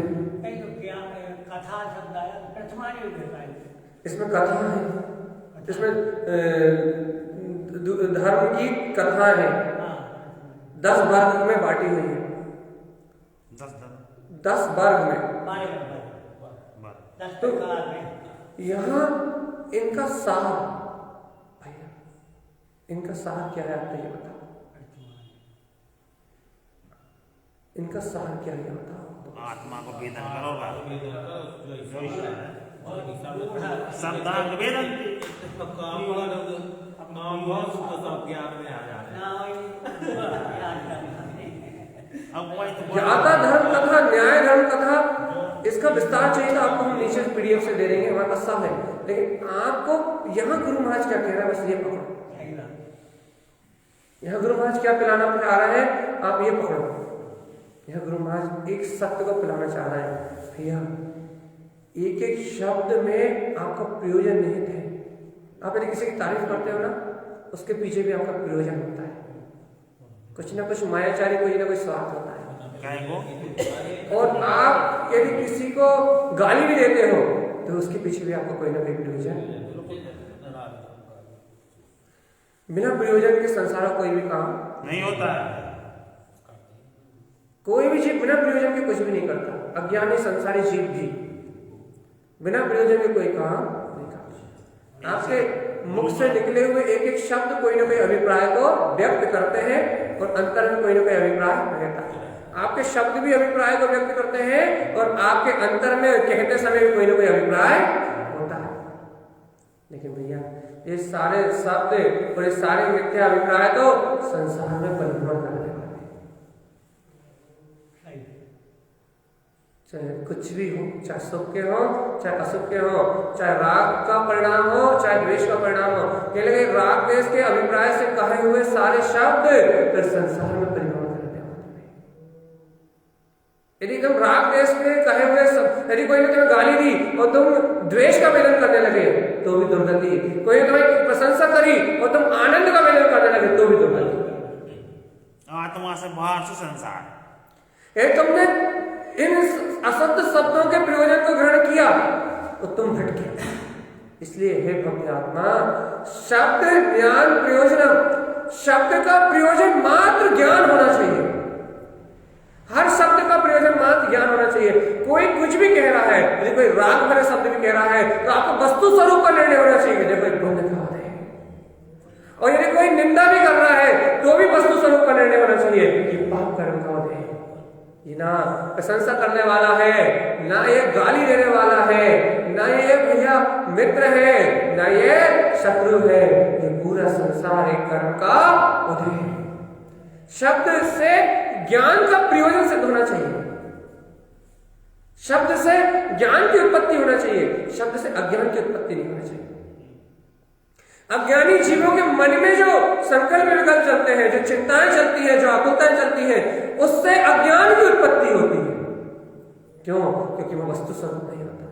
इसमें कथा है, इसमें धर्म की कथा है, 10 वर्ग में बांटी हुई है। 10 वर्ग में तो यहाँ इनका सार भैया, इनका सार क्या है आप ये बताओ, इनका सार क्या है बताओ। आत्मा को वेदन करो, शब्दांग वेदन ज्ञाता धर्म कथा, न्याय धर्म कथा इसका विस्तार चाहिए तो आपको हम नीचे PDF से दे देंगे, हमारे पास सब है। लेकिन आपको यहाँ गुरु महाराज क्या कह रहा है बस ये पकड़ो। यहाँ गुरु महाराज क्या पिलाना चाह रहा है, आप ये पकड़ो। यहाँ गुरु महाराज एक सत्य को पिलाना चाह रहा है। भैया एक एक शब्द में आपका प्रयोजन निहित है। आप यदि किसी की तारीफ करते हो ना, उसके पीछे भी आपका प्रयोजन होता है। कुछ ना कुछ मायाचारी, कोई ना कोई स्वार्थ होता है। और आप यदि किसी को गाली भी देते हो तो उसके पीछे भी आपको कोई ना कोई प्रयोजन। बिना प्रयोजन के संसार का कोई भी काम नहीं होता है। कोई भी जीव बिना प्रयोजन के कुछ भी नहीं करता। अज्ञानी संसारी जीव भी बिना प्रयोजन के कोई काम नहीं करता। आपके मुख से निकले हुए एक एक शब्द कोई ना कोई अभिप्राय को व्यक्त करते हैं और अंतर में कोई ना कोई अभिप्राय रहता है। आपके शब्द भी अभिप्राय को व्यक्त करते हैं और आपके अंतर में कहते समय भी कोई ना कोई अभिप्राय होता है। लेकिन भैया ये सारे शब्द और ये सारे मिथ्या अभिप्राय तो संसार में परिभ्रमण करने वाले, चाहे कुछ भी हो, चाहे सुख के हो चाहे असुख के हो, चाहे राग का परिणाम हो चाहे द्वेष का परिणाम हो, ये लगे राग द्वेष के अभिप्राय से कहे हुए सारे शब्द फिर संसार में परिभ्रमण करते हैं। यदि तुम राग द्वेष के कहे हुए यदि कोई ने तुम्हें गाली दी और तुम द्वेष का वेदन करने लगे तो भी दुर्गति, कोई ने तुम्हें प्रशंसा करी और तुम आनंद का वेदन करने लगे तो भी दुर्गति। आत्मा से बाहर से संसार, यदि तुमने इन असत्य शब्दों के प्रयोजन को ग्रहण किया तो तुम भटके। इसलिए हे भक्त आत्मा, शब्द ज्ञान प्रयोजन, शब्द का प्रयोजन मात्र ज्ञान होना चाहिए। हर शब्द का प्रयोजन मात्र ज्ञान होना चाहिए। कोई कुछ भी कह रहा है, यदि कोई राग भरे शब्द भी कह रहा है तो आपको वस्तु स्वरूप का निर्णय होना चाहिए। देखो एक बंद कहा है, और यदि कोई निंदा भी कर रहा है तो भी वस्तु स्वरूप का निर्णय होना चाहिए कि पाप कर्म का है, ये ना प्रशंसा करने वाला है, ना ये गाली देने वाला है, ना ये भैया मित्र है, ना ये शत्रु है, ये पूरा संसार एक कर्म का उदय है। शब्द से ज्ञान का प्रयोजन सिद्ध होना चाहिए, शब्द से ज्ञान की उत्पत्ति होना चाहिए, शब्द से अज्ञान की उत्पत्ति नहीं होना चाहिए। अज्ञानी जीवों के मन में जो संकल्प विकल्प चलते हैं, जो चिंताएं चलती हैं, जो आकुलताएं चलती हैं, उससे अज्ञान की उत्पत्ति होती है। क्यों? क्योंकि वह वस्तु स्वरूप नहीं होता,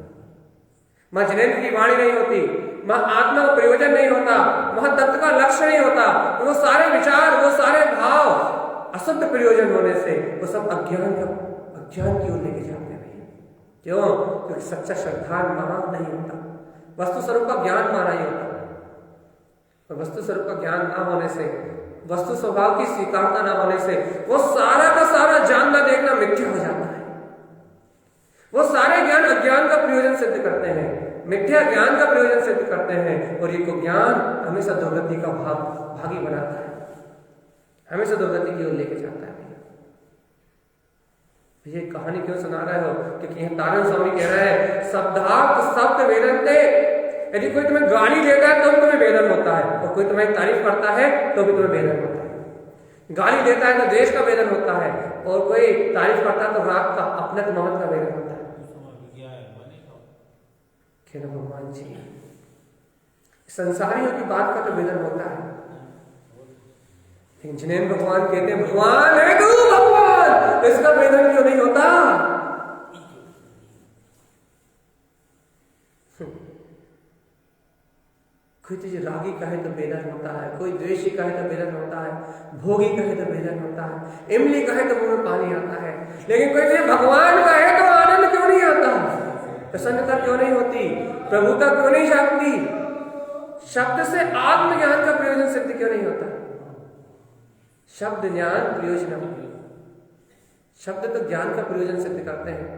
मां जिनेन्द्र की वाणी नहीं होती, मां आत्मा का प्रयोजन नहीं होता, वहां तत्व का लक्ष्य नहीं होता। वो सारे विचार, वो सारे भाव अशुद्ध प्रयोजन होने से वो सब अज्ञान की ओर लेके जाते हैं। क्यों? क्योंकि सच्चा श्रद्धा मां नहीं होता, वस्तु स्वरूप का ज्ञान मां नहीं होता। वस्तु स्वरूप का ज्ञान ना होने से, वस्तु स्वभाव की स्वीकारता ना होने से वो सारा का सारा जानना देखना मिथ्या हो जाता है। वो सारे ज्ञान अज्ञान का प्रयोजन सिद्ध करते हैं, मिथ्या ज्ञान का प्रयोजन सिद्ध करते हैं, और ये को ज्ञान हमेशा दुर्गति का भागी बनाता है, हमेशा दुर्गति की ओर लेके जाता है। ये कहानी क्यों सुना रहे हो? क्योंकि यहाँ तारण स्वामी कह रहे हैं शब्दार्थ शब्द वेदनते। यदि कोई तुम्हें गाली देता है तो भी तुम्हें वेदन होता है, और कोई तुम्हें तारीफ करता है तो भी तुम्हें वेदन होता है। गाली देता है तो देश का वेदन होता है, और कोई तारीफ करता है तो राग का, अपने ममत का वेदन होता है। खेल भगवान जी, संसारियों की बात का तो वेदन होता है, लेकिन जिनेन्द्र भगवान कहते हैं भगवान है तू भगवान, इसका वेदन क्यों नहीं होता? कोई तुझे रागी कहे तो वेदन होता है, कोई द्वेषी कहे तो वेदन होता है, भोगी कहे तो वेदन होता है, इमली कहे तो मुंह में पानी आता है, लेकिन कोई तुझे भगवान कहे तो आनंद क्यों नहीं आता? प्रसन्नता क्यों नहीं होती? प्रभुता क्यों नहीं जागती? शब्द से आत्मज्ञान का प्रयोजन सिद्ध क्यों नहीं होता? शब्द ज्ञान प्रयोजन, शब्द तो ज्ञान का प्रयोजन सिद्ध करते हैं।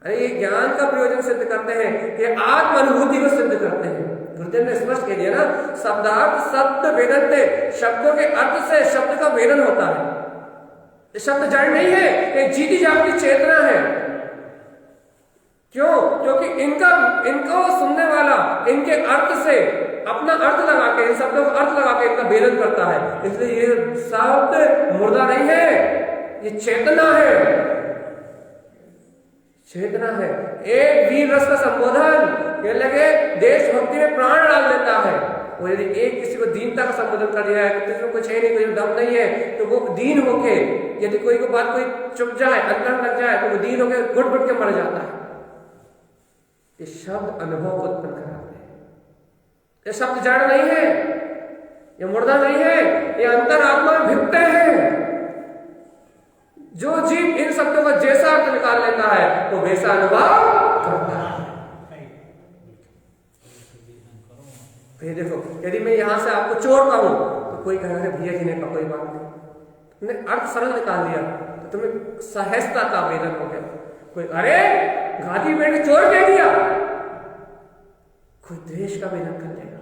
अरे ये ज्ञान का प्रयोजन सिद्ध करते हैं, ये आत्म अनुभूति को सिद्ध करते हैं। गुरुदेव ने स्पष्ट कह दिया ना, शब्दार्थ शब्द वेदनते, शब्दों के अर्थ से शब्द का वेदन होता है। ये शब्द जड़ नहीं है, एक जीती जागती चेतना है। क्यों? क्योंकि इनको सुनने वाला इनके अर्थ से अपना अर्थ लगा के, इन शब्दों का अर्थ लगा के इनका वेदन करता है। इसलिए ये शब्द मुर्दा नहीं है, ये चेतना है। चेतना है। एक वीर रस का संबोधन, कहने लगे देशभक्ति में प्राण डाल देता है। और यदि एक किसी को दीनता का संबोधन कर दिया है कि तुझमें कुछ है नहीं, कोई दम नहीं है, तो वो दीन होके, यदि कोई को बात कोई चुप जाए, अंदर लग जाए, तो वो दीन होके घुट घुट के मर जाता है। ये शब्द अनुभव को उत्पन्न कराते हैं। ये शब्द जड़ नहीं है, ये मुर्दा नहीं है, ये अंतर आत्मा में भिगते हैं। जो जीव इन शब्दों का जैसा अर्थ निकाल लेता है वो वैसा अनुभव करता है। ये देखो, यदि मैं यहां से आपको चोर कहूं तो कोई कहेगा भैया जी ने कहा कोई बात नहीं, तुमने अर्थ सरल निकाल दिया तो तुम्हें सहजता का वेदन हो गया। कोई अरे घाटी बैठ चोर कह दिया, कोई द्वेष का वेदन कर देगा।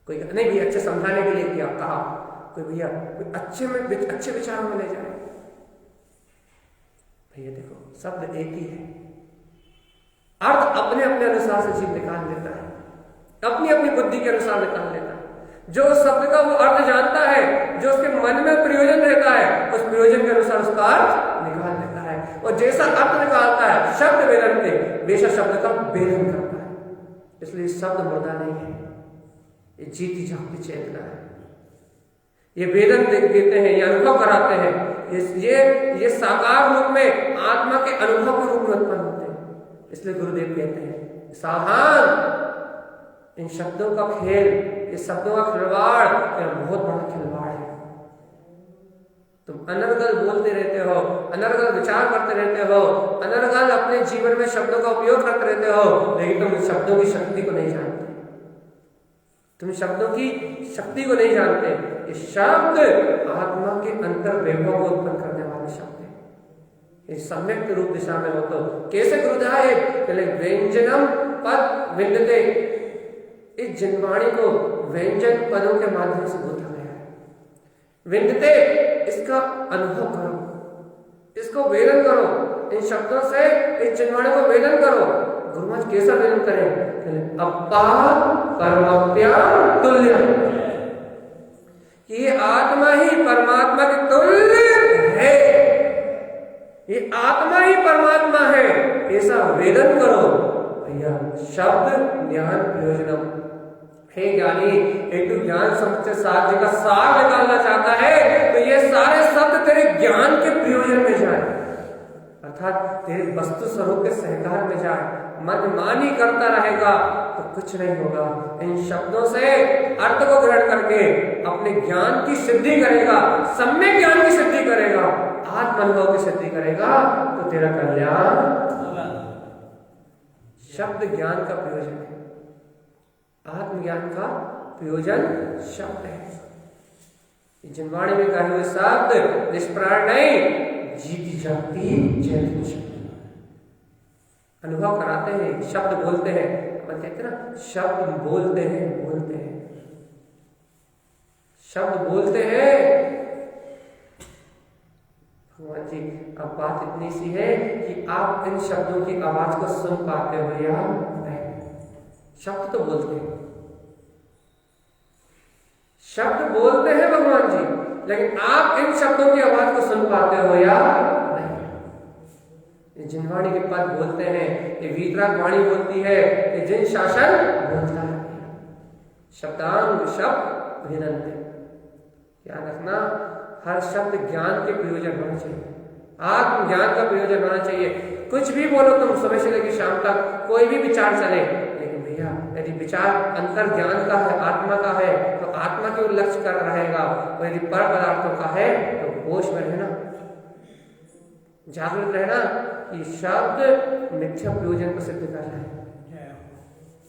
कोई नहीं भैया अच्छे समझाने के लिए क्या कहा, कोई भैया कोई अच्छे विचारों में ले जाए। भैया देखो शब्द एक ही है, अर्थ अपने अपने अनुसार से जीव निकाल लेता है, अपनी अपनी बुद्धि के अनुसार निकाल लेता है। जो शब्द का वो अर्थ जानता है, जो उसके मन में प्रयोजन रहता है, उस प्रयोजन के अनुसार उसका अर्थ निकाल लेता है। और जैसा अर्थ निकालता है शब्द वेदन के, वैसा शब्द का वेदन करता है। इसलिए शब्द मुर्दा नहीं है, ये जीती जागती चेतना है। ये वेदन देते हैं, ये अनुभव कराते हैं, ये साकार रूप में आत्मा के अनुभव के रूप में उत्पन्न होते हैं। इसलिए गुरुदेव कहते हैं सावधान, इन शब्दों का खेल, ये शब्दों का खिलवाड़ बहुत बड़ा खिलवाड़ है। तुम अनर्गल बोलते रहते हो, अनर्गल विचार करते रहते हो, अनर्गल अपने जीवन में शब्दों का उपयोग करते रहते हो, लेकिन तुम शब्दों की शक्ति को नहीं जानते। तुम शब्दों की शक्ति को नहीं जानते। ये शब्द आत्मा के अंतर वैभव को उत्पन्न करने वाले शब्द है। ये सम्यक रूप दिशा में हो तो कैसे गुरुदाय पहले व्यंजनम पद विन्दते, इस जिनवाणी को व्यंजन पदों के माध्यम से बोला गया है। विन्दते, इसका अनुभव करो, इसको वेदन करो, इन शब्दों से इस जिनवाणी को वेदन करो। गुरु महाराज कैसा वेदन करें? अप्पा परमात्म्या तुल्य, ये आत्मा ही परमात्मा के तुल्य है, ये आत्मा ही परमात्मा है, ऐसा वेदन करो। भैया शब्द ज्ञान प्रयोजनम हे ज्ञानी, एक तो ज्ञान समुच्चय सार जी का सार निकालना चाहता है तो ये सारे शब्द तेरे ज्ञान के प्रयोजन में जाए, अर्थात तेरे वस्तु स्वरूप के सहकार में जाए। मनमानी करता रहेगा तो कुछ नहीं होगा। इन शब्दों से अर्थ को ग्रहण करके अपने ज्ञान की सिद्धि करेगा, सम्यक ज्ञान की सिद्धि करेगा, आत्मानुभव की सिद्धि करेगा तो तेरा कल्याण। शब्द ज्ञान का प्रयोजन है, आत्मज्ञान का प्रयोजन शब्द है। जिनवाणी में कहे हुए शब्द निष्प्राण नहीं, जीती जागती चेतन शब्द अनुभव कराते हैं। शब्द बोलते हैं, अपन कहते हैं ना शब्द बोलते हैं, शब्द बोलते हैं। भगवान जी अब बात इतनी सी है कि आप इन शब्दों की आवाज को सुन पाते हो या नहीं? शब्द तो बोलते हैं, शब्द बोलते हैं भगवान जी, लेकिन आप इन शब्दों की आवाज को सुन पाते हो या नहीं? ये जिनवाणी के पद बोलते हैं, ये वीतराग वाणी बोलती है, ये जिन शासन बोलता है। शब्दांग शब्द भेदन्ते, याद रखना हर शब्द ज्ञान के प्रयोजन होना चाहिए, आत्म ज्ञान का प्रयोजन होना चाहिए। कुछ भी बोलो तुम सुबह से लेकर शाम तक, कोई भी विचार चले, लेकिन भैया यदि विचार अंतर ज्ञान का है, आत्मा का है, तो आत्मा के लक्ष्य कर रहेगा। और यदि पर पदार्थों का है तो होश में रहना, जागरूक रहना कि शब्द मिथ्या प्रयोजन को सिद्ध कर रहे हैं,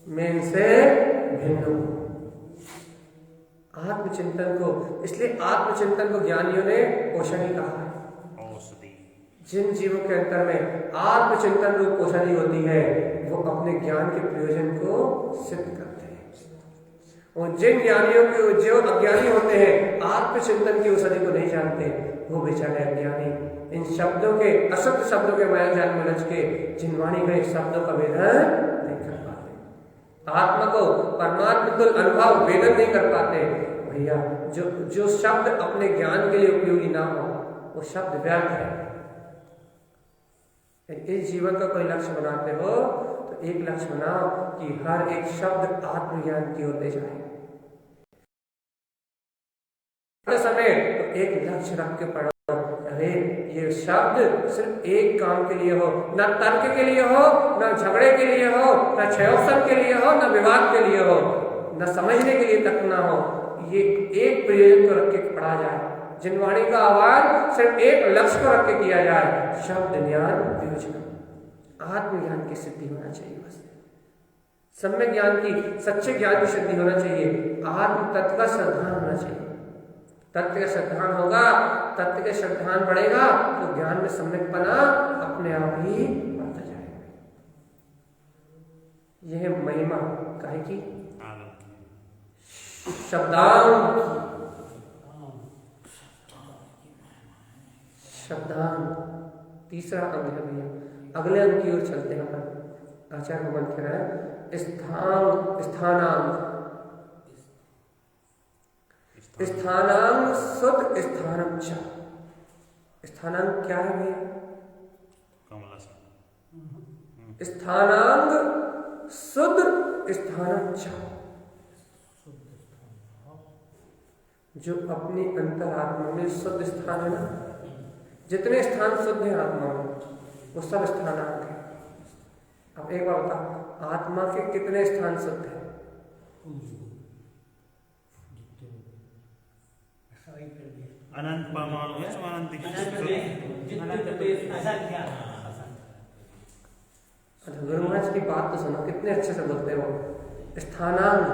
मैं इनसे भिन्न हूं। आत्मचिंतन को, इसलिए आत्मचिंतन को ज्ञानियों ने औषधि कहा है। जिन जीवों के अंतर में आत्मचिंतन रूप औषधि होती है वो अपने ज्ञान के प्रयोजन को सिद्ध करते हैं। और जिन ज्ञानियों के जो अज्ञानी होते हैं आत्मचिंतन की औषधि को नहीं जानते, वो बेचारे अज्ञानी इन शब्दों के, असत्य शब्दों के माया जाल में रच के जिनवाणी में शब्दों का वेदन नहीं कर पाते, आत्मा को परमात्मा तुल्य अनुभव वेदन नहीं कर पाते। भैया जो शब्द अपने ज्ञान के लिए उपयोगी ना हो वो शब्द व्यर्थ है। इस जीवन का कोई लक्ष्य बनाते हो तो एक लक्ष्य बनाओ कि हर एक शब्द आत्मज्ञान की ओर ले जाए। समय तो एक लक्ष्य रख के पढ़ो, अरे ये शब्द सिर्फ एक काम के लिए हो, ना तर्क के लिए हो, ना झगड़े के लिए हो, ना क्षयोत्सव के लिए हो, ना विवाद के लिए हो, ना समझने के लिए तक ना हो। ये एक प्रयोजन को रख के पढ़ा जाए। जिनवाणी का आह्वान सिर्फ एक लक्ष्य को रख के किया जाए, शब्द ज्ञान विवेचन, आत्मज्ञान की सिद्धि होना चाहिए। बस सम्यक ज्ञान की, सच्चे ज्ञान की सिद्धि होना चाहिए। आत्म तत्व का श्रद्धान होना चाहिए। तत्व का श्रद्धान होगा, तत्व के श्रद्धान बढ़ेगा तो ज्ञान में सम्यकपना अपने आप ही बढ़ता जाएगा। यह महिमा काहे की? शब्दांग, शब्दांग तीसरा अंग है भैया। अगले अंग की ओर चलते हैं अपन। आचार्य भगवान कह रहा है स्थान, स्थानांग, स्थानांग सुद स्थानम च। स्थानांग क्या है भैया? स्थानांग सुद स्थानम च, जो अपनी अंतरात्मा में शुद्ध स्थान है ना, जितने स्थान शुद्ध है आत्मा में वो सब स्थानांग है। अब एक बार बता, आत्मा के कितने स्थान शुद्ध है? अनंत परमाणु है, अनंत गुरु महाराज की बात तो सुनो, कितने अच्छे से बोलते हो। स्थानांग,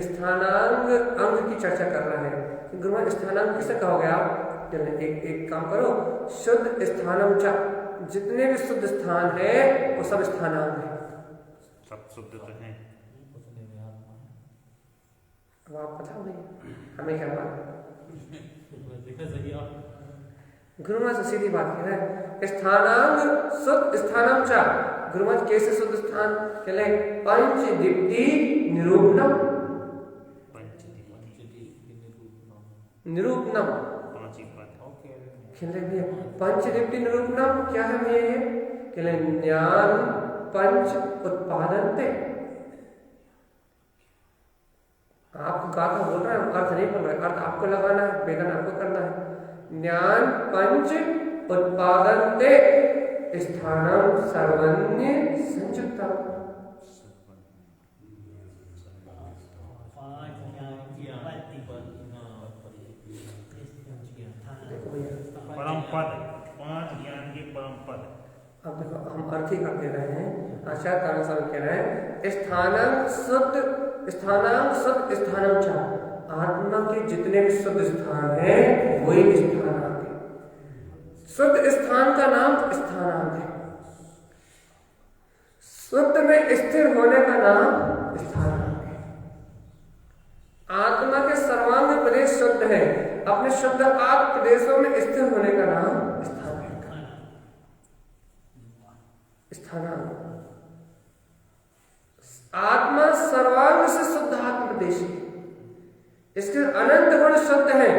स्थानांग अंग की चर्चा कर रहा है। गुरु महाराज स्थानांग किसे कहोगे आप? एक काम करो, शुद्ध स्थानम च, जितने भी शुद्ध स्थान है वो सब स्थानांग है। सब शुद्ध तो है। अब आप बताओ नहीं, हमें क्या बात? गुरु महाराज सीधी बात कह रहे हैं, स्थानांग शुद्ध स्थानम च। गुरु महाराज कैसे शुद्ध स्थान कहले? पंच दीप्ति निरूपणम, निरूपणम कहले भैया। पंच दीप्ति निरूपणम क्या है भैया? कहले ज्ञान पंच उत्पादनते। आपको गाथा बोल रहा है, अर्थ नहीं बोल रहा है, अर्थ आपको लगाना है, वेदन आपको करना है। ज्ञान पंच उत्पादनते स्थानम सर्वन्य संयुक्तम। परम पद, पांच ज्ञान के परम पद। अब देखो हम अर्थ ही कर दे रहे हैं। आचार्य कारण साहब कह रहे हैं स्थानम शुद्ध, स्थानांग शुद्ध स्थानम च। आत्मा के जितने भी शुद्ध स्थान है वही स्थानांग है। शुद्ध स्थान का नाम स्थानांग है। शुद्ध में स्थिर होने का नाम स्थानांग है। आत्मा के सर्वांग प्रदेश शुद्ध है, अपने शुद्ध आत्म प्रदेशों में स्थिर होने का नाम स्थान है। स्थानांग, आत्मा सर्वांग से शुद्ध आत्म प्रदेश है। इसके अनंत गुण शुद्ध है,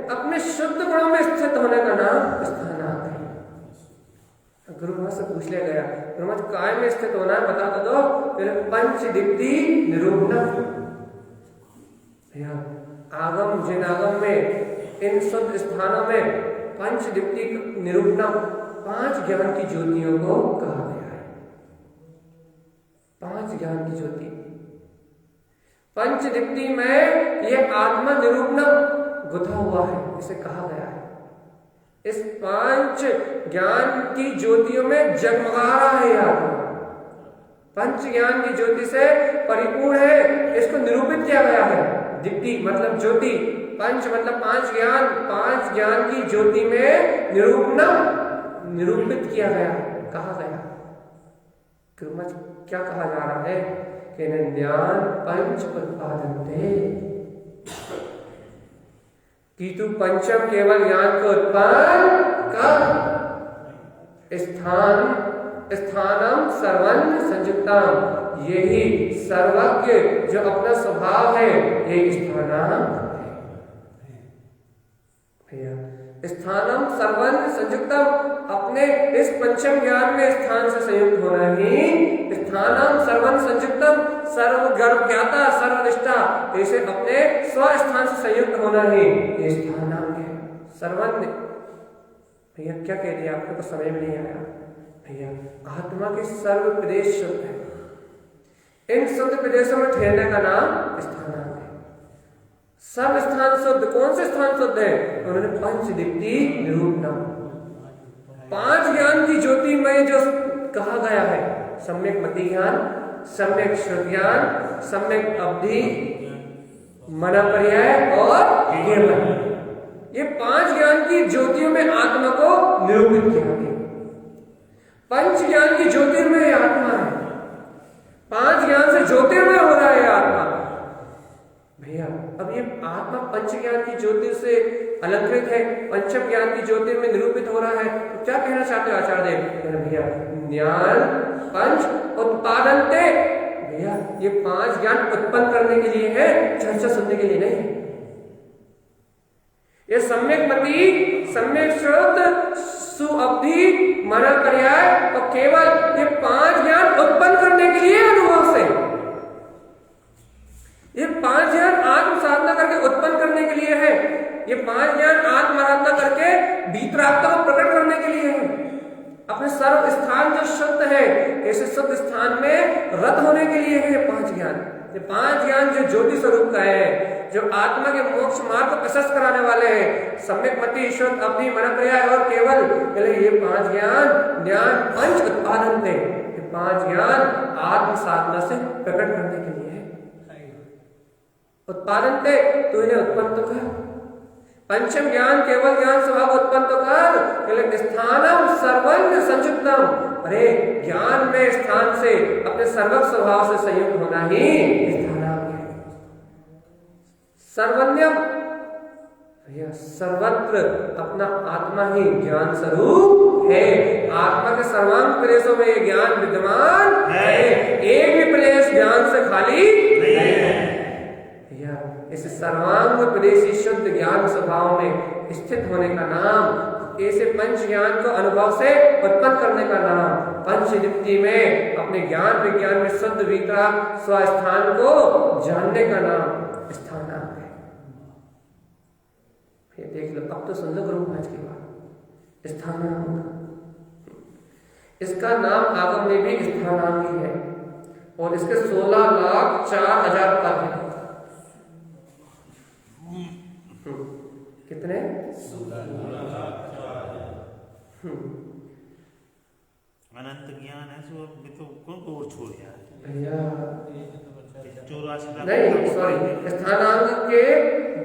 अपने शुद्ध गुणों में स्थित होने का नाम स्थानांग है। गुरु महाराज से पूछ लिया गया, गुरु महाराज काय में स्थित होना है बता तो दो। पंच दीप्ति निरूपणम। आगम, जिन आगम में, इन शुद्ध स्थानों में पंच दीप्ति निरूपणम, पांच ज्ञान की ज्योतियों को कहा गया है। पांच ज्ञान की ज्योति पंच दीप्ति में यह आत्मा निरूपणम गुथा हुआ है, इसे कहा गया है। इस पांच ज्ञान की ज्योतियों में जगमगा रहा है यह आत्मा। पंच ज्ञान की ज्योति से परिपूर्ण है, इसको निरूपित किया गया है। दीप्ति मतलब ज्योति, पंच मतलब पांच ज्ञान, पांच ज्ञान की ज्योति में निरूपणम, निरूपित किया गया, कहा गया। क्या कहा जा रहा है कि ज्ञान पंच उत्पादनते, कि तू पंचम केवल ज्ञान को उत्पन्न कर। स्थान, स्थानम सर्वं संयुक्तम, यही सर्वज्ञ जो अपना स्वभाव है, यही स्थानांग है। भैया स्थानम सर्वन संयुक्तम, अपने इस पंचम ज्ञान में स्थान से संयुक्त होना ही स्थानम सर्वन संयुक्तम, सर्व गर्भ ज्ञाता सर्वनिष्ठा, ऐसे अपने स्व स्थान से संयुक्त होना ही ये स्थानांग है। सर्वन भैया क्या कह दिया आपको, तो समझ में नहीं आया भैया। आत्मा के सर्व प्रदेश शुद्ध है, इन शुद्ध प्रदेशों में ठहरने का नाम स्थानांग है। सब स्थान शुद्ध, कौन से स्थान शुद्ध है? उन्होंने पंचदीप्ति निरूपणम, पांच ज्ञान की ज्योति में जो कहा गया है, सम्यक मति ज्ञान, सम्यक श्रुत ज्ञान, सम्यक अवधि, मना पर्याय और केवल, ये पांच ज्ञान की ज्योतियों में आत्मा को निरूपित किया गया। पंच ज्ञान की ज्योतिर्मय आत्मा है, पांच ज्ञान से ज्योतिर्मय हो रहा है आत्मा भैया। अब ये आत्मा पंच ज्ञान की ज्योति से अलंकृत है, पंचम ज्ञान की ज्योति में निरूपित हो रहा है, तो क्या कहना चाहते हो आचार्य देव? भैया ज्ञान पंच उत्पादनते, भैया ये पांच ज्ञान उत्पन्न करने के लिए है, चर्चा सुनने के लिए नहीं। ये सम्यक मति, सम्यक श्रुत, सुअवधि, मना पर्याय और केवल, ये पांच ज्ञान उत्पन्न करने के लिए अनुभव से, ये पांच ज्ञान आत्म साधना करके उत्पन्न करने के लिए है, ये पांच ज्ञान आत्म आराधना करके भीतरात्मा को प्रकट करने के लिए है। अपने सर्व स्थान जो शुद्ध है, ऐसे शुद्ध स्थान में रत होने के लिए है ये पांच ज्ञान। ये पांच ज्ञान जो ज्योति स्वरूप का है, जो आत्मा के मोक्ष मार्ग को प्रशस्त कराने वाले हैं, सम्यक मति, शुद्ध, अवधि, मन पर्याय और केवल, ये पांच ज्ञान ज्ञान पंच उत्पादन थे, ये पांच ज्ञान आत्म साधना से प्रकट करने के लिए है। उत्पादन थे तो इन्हें उत्पन्न तो कर, पंचम ज्ञान केवल ज्ञान स्वभाव उत्पन्न तो कर, स्थानम सर्वज्ञ संयुक्तम, अरे ज्ञान में स्थान से अपने सर्वज्ञ स्वभाव से संयुक्त होना ही स्थानांग है। सर्वज्ञम भैया सर्वत्र अपना आत्मा ही ज्ञान स्वरूप है, आत्मा के सर्वांग प्रदेशों में ये ज्ञान विद्यमान है, एक भी प्रदेश ज्ञान से खाली नहीं है। इस सर्वांग प्रदेशी शुद्ध ज्ञान स्वभाव में स्थित होने का नाम, ऐसे पंच ज्ञान को अनुभव से उत्पन्न करने का नाम, पंचदीप्ति में अपने ज्ञान विज्ञान में शुद्ध वितरा स्वस्थान को जानने का नाम स्थानांग है। ये देख लो, अब तो सुन लो गुरु महाराज की बात, स्थानांग, इसका नाम आगम में भी स्थानांग ही है और इसके 16,04,000 पद है। कितने? अनंत ज्ञान है, सो तो कौन को और छोड़ दिया भैया? 84 नहीं सॉरी, स्थानांग के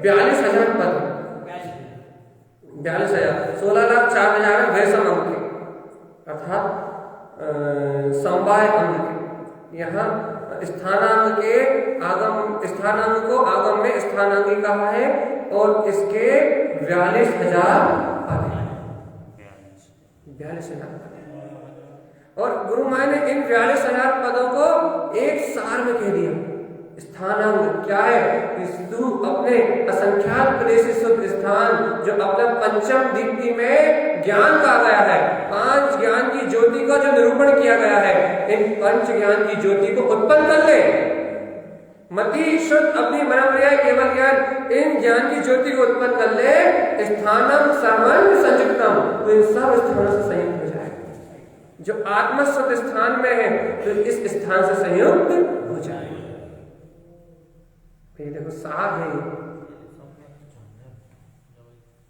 42,000 पद, 42,000, 16,04,000 वैसम अंक के, अर्थात समवाय अंक के। यहाँ स्थानांग के आगम, स्थानांग को आगम में स्थानांगी कहा है और इसके 42,000 पद हैं, 42,000 पद हैं। और गुरु माया ने इन 42,000 पदों को एक सार में कह दिया। स्थानांग क्या है? तू अपने असंख्यात प्रदेशी शुद्ध स्थान जो अपना पंचम दीप्ति में ज्ञान कहा गया है, पांच ज्ञान की ज्योति का जो निरूपण किया गया है, इन पंच ज्ञान की ज्योति को उत्पन्न कर ले। मति, शुद्ध, अवधि, मन पर्याय, केवल ज्ञान, इन ज्ञान की ज्योति को उत्पन्न कर ले। स्थानम सर्वज्ञ संयुक्तम, तो इन सब स्थानों से संयुक्त हो जाए। जो आत्मा शुद्ध स्थान में है तो इस स्थान से संयुक्त हो जाए। ये देखो साफ है,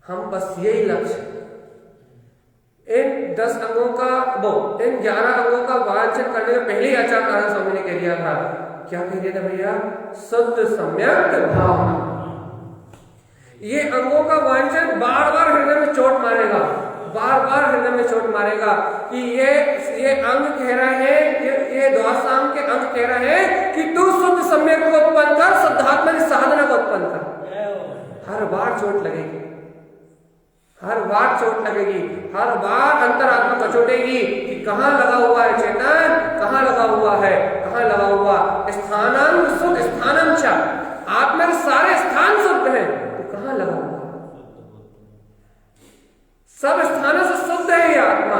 हम बस यही लक्ष्य, इन 10 अंगों का इन 11 अंगों का वांछन करने में पहले ही आचार्य स्वामी ने कह दिया था। क्या कह दिया था भैया? शुद्ध सम्यक भाव। ये अंगों का वांछन बार बार हृदय में चोट मारेगा, बार बार हृदय में चोट मारेगा कि ये अंग कह रहे हैं, ये द्वादशांग के अंग कह रहे हैं कि तू शुद्ध सम्यक को उत्पन्न कर, शुद्धात्मा की साधना को उत्पन्न कर। हर बार चोट लगेगी, हर बार चोट लगेगी, हर बार अंतरात्मा कचोटेगी कि कहाँ लगा हुआ है चेतन, कहाँ लगा हुआ है, कहाँ लगा हुआ। स्थानांग शुद्ध स्थानम च, आत्मा के सारे स्थान शुद्ध हैं, तो कहाँ लगा हुआ? सब स्थानों से शुद्ध है ये आत्मा।